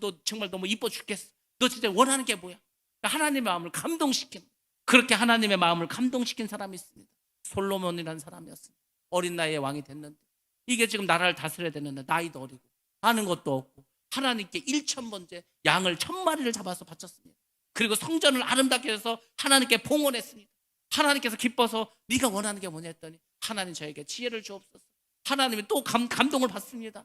너 정말 너무 이뻐 죽겠어. 너 진짜 원하는 게 뭐야? 하나님의 마음을 감동시키는, 그렇게 하나님의 마음을 감동시킨 사람이 있습니다. 솔로몬이라는 사람이었습니다. 어린 나이에 왕이 됐는데, 이게 지금 나라를 다스려야 되는데 나이도 어리고 아는 것도 없고 하나님께 1,000번째 양을 1,000마리를 잡아서 바쳤습니다. 그리고 성전을 아름답게 해서 하나님께 봉헌했습니다. 하나님께서 기뻐서 네가 원하는 게 뭐냐 했더니 하나님 저에게 지혜를 주옵소서. 하나님이 또 감동을 받습니다.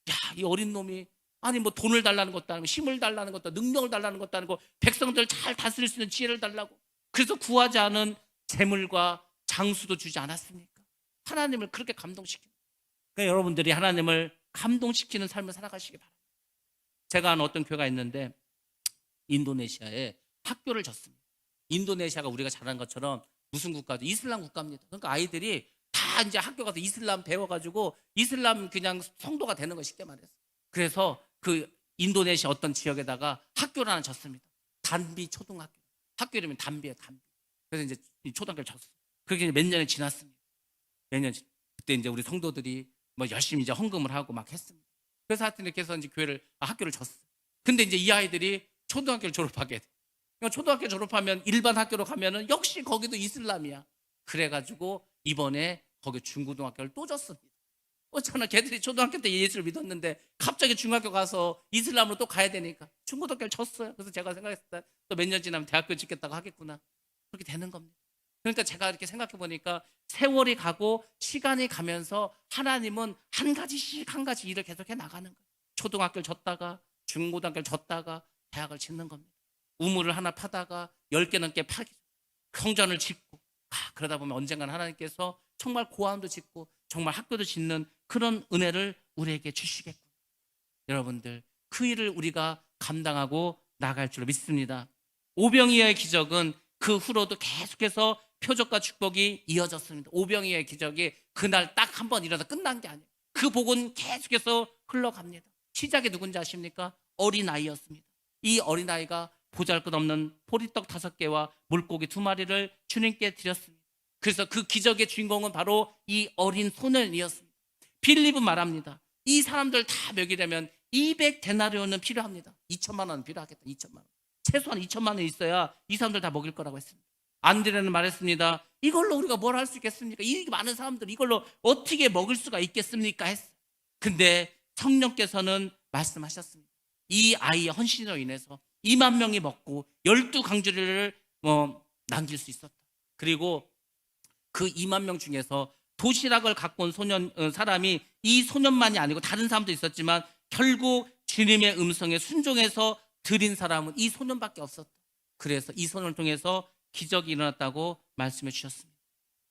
야, 이 어린 놈이 아니 뭐 돈을 달라는 것도 아니고 힘을 달라는 것도 능력을 달라는 것도 아니고 백성들 잘 다스릴 수 있는 지혜를 달라고. 그래서 구하지 않은 재물과 장수도 주지 않았습니까? 하나님을 그렇게 감동시킵니다. 그러니까 여러분들이 하나님을 감동시키는 삶을 살아가시기 바랍니다. 제가 아는 어떤 교회가 있는데 인도네시아에 학교를 졌습니다. 인도네시아가 우리가 잘 아는 것처럼 무슨 국가죠? 이슬람 국가입니다. 그러니까 아이들이 다 이제 학교 가서 이슬람 배워가지고 이슬람 그냥 성도가 되는 거, 쉽게 말해서. 그래서 그 인도네시아 어떤 지역에다가 학교를 하나 졌습니다. 단비 초등학교. 학교 이름이 단비예요, 단비. 그래서 이제 이 초등학교를 졌어요. 그렇게 몇 년이 지났습니다. 몇 년, 그때 이제 우리 성도들이 뭐 열심히 이제 헌금을 하고 막 했습니다. 그래서 하여튼 이렇게 해서 이제 학교를 졌어요. 근데 이제 이 아이들이 초등학교를 졸업하게 돼. 그러니까 초등학교 졸업하면 일반 학교로 가면은 역시 거기도 이슬람이야. 그래가지고 이번에 거기 중고등학교를 또 졌습니다. 어쩌나 걔들이 초등학교 때 예수를 믿었는데 갑자기 중학교 가서 이슬람으로 또 가야 되니까 중고등학교를 졌어요. 그래서 제가 생각했을 때 또 몇 년 지나면 대학교 짓겠다고 하겠구나. 그렇게 되는 겁니다. 그러니까 제가 이렇게 생각해 보니까 세월이 가고 시간이 가면서 하나님은 한 가지씩 한 가지 일을 계속해 나가는 거예요. 초등학교를 졌다가 중고등학교를 졌다가 대학을 짓는 겁니다. 우물을 하나 파다가 10개 넘게 파기, 성전을 짓고, 그러다 보면 언젠가는 하나님께서 정말 고아원도 짓고 정말 학교도 짓는 그런 은혜를 우리에게 주시겠구나. 여러분들, 그 일을 우리가 감당하고 나갈 줄로 믿습니다. 오병이어의 기적은 그 후로도 계속해서 표적과 축복이 이어졌습니다. 오병이어의 기적이 그날 딱 한 번 일어나서 끝난 게 아니에요. 그 복은 계속해서 흘러갑니다. 시작이 누군지 아십니까? 어린아이였습니다. 이 어린아이가 보잘것없는 보리떡 5개와 물고기 2마리를 주님께 드렸습니다. 그래서 그 기적의 주인공은 바로 이 어린 소년이었습니다. 빌립은 말합니다. 이 사람들 다 먹이려면 200데나리온은 필요합니다. 2천만 원 필요하겠다. 2천만 원. 최소한 2천만 원 있어야 이 사람들 다 먹일 거라고 했습니다. 안드레는 말했습니다. 이걸로 우리가 뭘 할 수 있겠습니까? 이 많은 사람들 이걸로 어떻게 먹을 수가 있겠습니까? 했어요. 근데 성령께서는 말씀하셨습니다. 이 아이의 헌신으로 인해서 2만 명이 먹고 12강주리를 남길 수 있었다. 그리고 그 2만 명 중에서 도시락을 갖고 온 사람이 이 소년만이 아니고 다른 사람도 있었지만 결국 주님의 음성에 순종해서 드린 사람은 이 소년밖에 없었다. 그래서 이 소년을 통해서 기적이 일어났다고 말씀해 주셨습니다.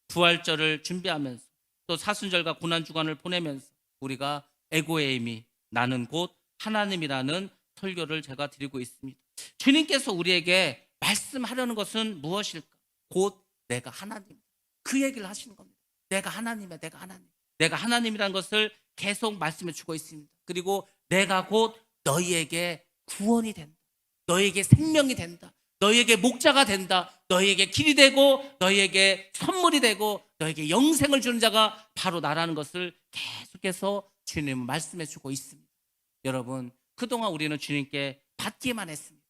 부활절을 준비하면서 또 사순절과 고난주간을 보내면서 우리가 에고에임이 나는 곧 하나님이라는 설교를 제가 드리고 있습니다. 주님께서 우리에게 말씀하려는 것은 무엇일까? 곧 내가 하나님. 그 얘기를 하시는 겁니다. 내가 하나님이야. 내가 하나님. 내가 하나님이라는 것을 계속 말씀해 주고 있습니다. 그리고 내가 곧 너희에게 구원이 된다. 너희에게 생명이 된다. 너희에게 목자가 된다. 너희에게 길이 되고 너희에게 선물이 되고 너희에게 영생을 주는 자가 바로 나라는 것을 계속해서 주님은 말씀해 주고 있습니다. 여러분, 그동안 우리는 주님께 받기만 했습니다.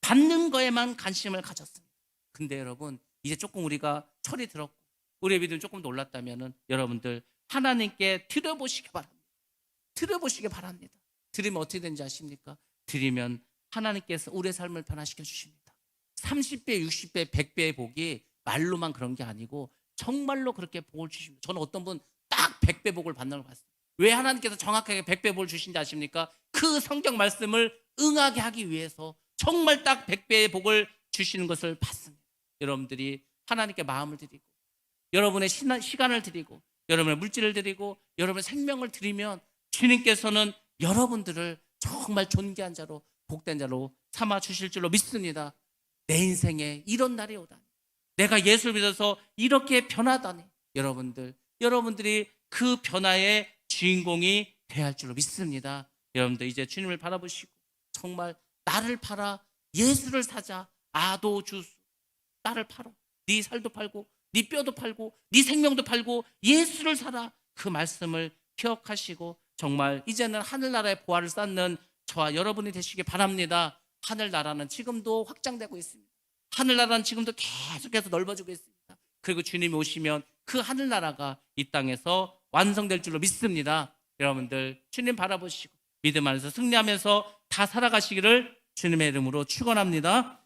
받는 거에만 관심을 가졌습니다. 근데 여러분, 이제 조금 우리가 철이 들었고 우리의 믿음이 조금 놀랐다면 여러분들 하나님께 드려보시기 바랍니다. 드려보시기 바랍니다. 드리면 어떻게 되는지 아십니까? 드리면 하나님께서 우리의 삶을 변화시켜 주십니다. 30배, 60배, 100배의 복이 말로만 그런 게 아니고 정말로 그렇게 복을 주십니다. 저는 어떤 분 딱 100배 복을 받는 걸 봤어요. 왜 하나님께서 정확하게 100배 복을 주신지 아십니까? 그 성경 말씀을 응하게 하기 위해서 정말 딱 100배의 복을 주시는 것을 봤습니다. 여러분들이 하나님께 마음을 드리고 여러분의 시간을 드리고 여러분의 물질을 드리고 여러분의 생명을 드리면 주님께서는 여러분들을 정말 존귀한 자로 복된 자로 삼아 주실 줄로 믿습니다. 내 인생에 이런 날이 오다니, 내가 예수를 믿어서 이렇게 변하다니, 여러분들이 그 변화의 주인공이 되어야 할 줄로 믿습니다. 여러분들 이제 주님을 바라보시고 정말 나를 팔아 예수를 사자. 아도 주수, 나를 팔어. 네 살도 팔고 네 뼈도 팔고 네 생명도 팔고 예수를 사라. 그 말씀을 기억하시고 정말 이제는 하늘나라의 보화를 쌓는 저와 여러분이 되시기 바랍니다. 하늘나라는 지금도 확장되고 있습니다. 하늘나라는 지금도 계속해서 넓어지고 있습니다. 그리고 주님이 오시면 그 하늘나라가 이 땅에서 완성될 줄로 믿습니다. 여러분들 주님 바라보시고 믿음 안에서 승리하면서 다 살아가시기를 주님의 이름으로 축원합니다.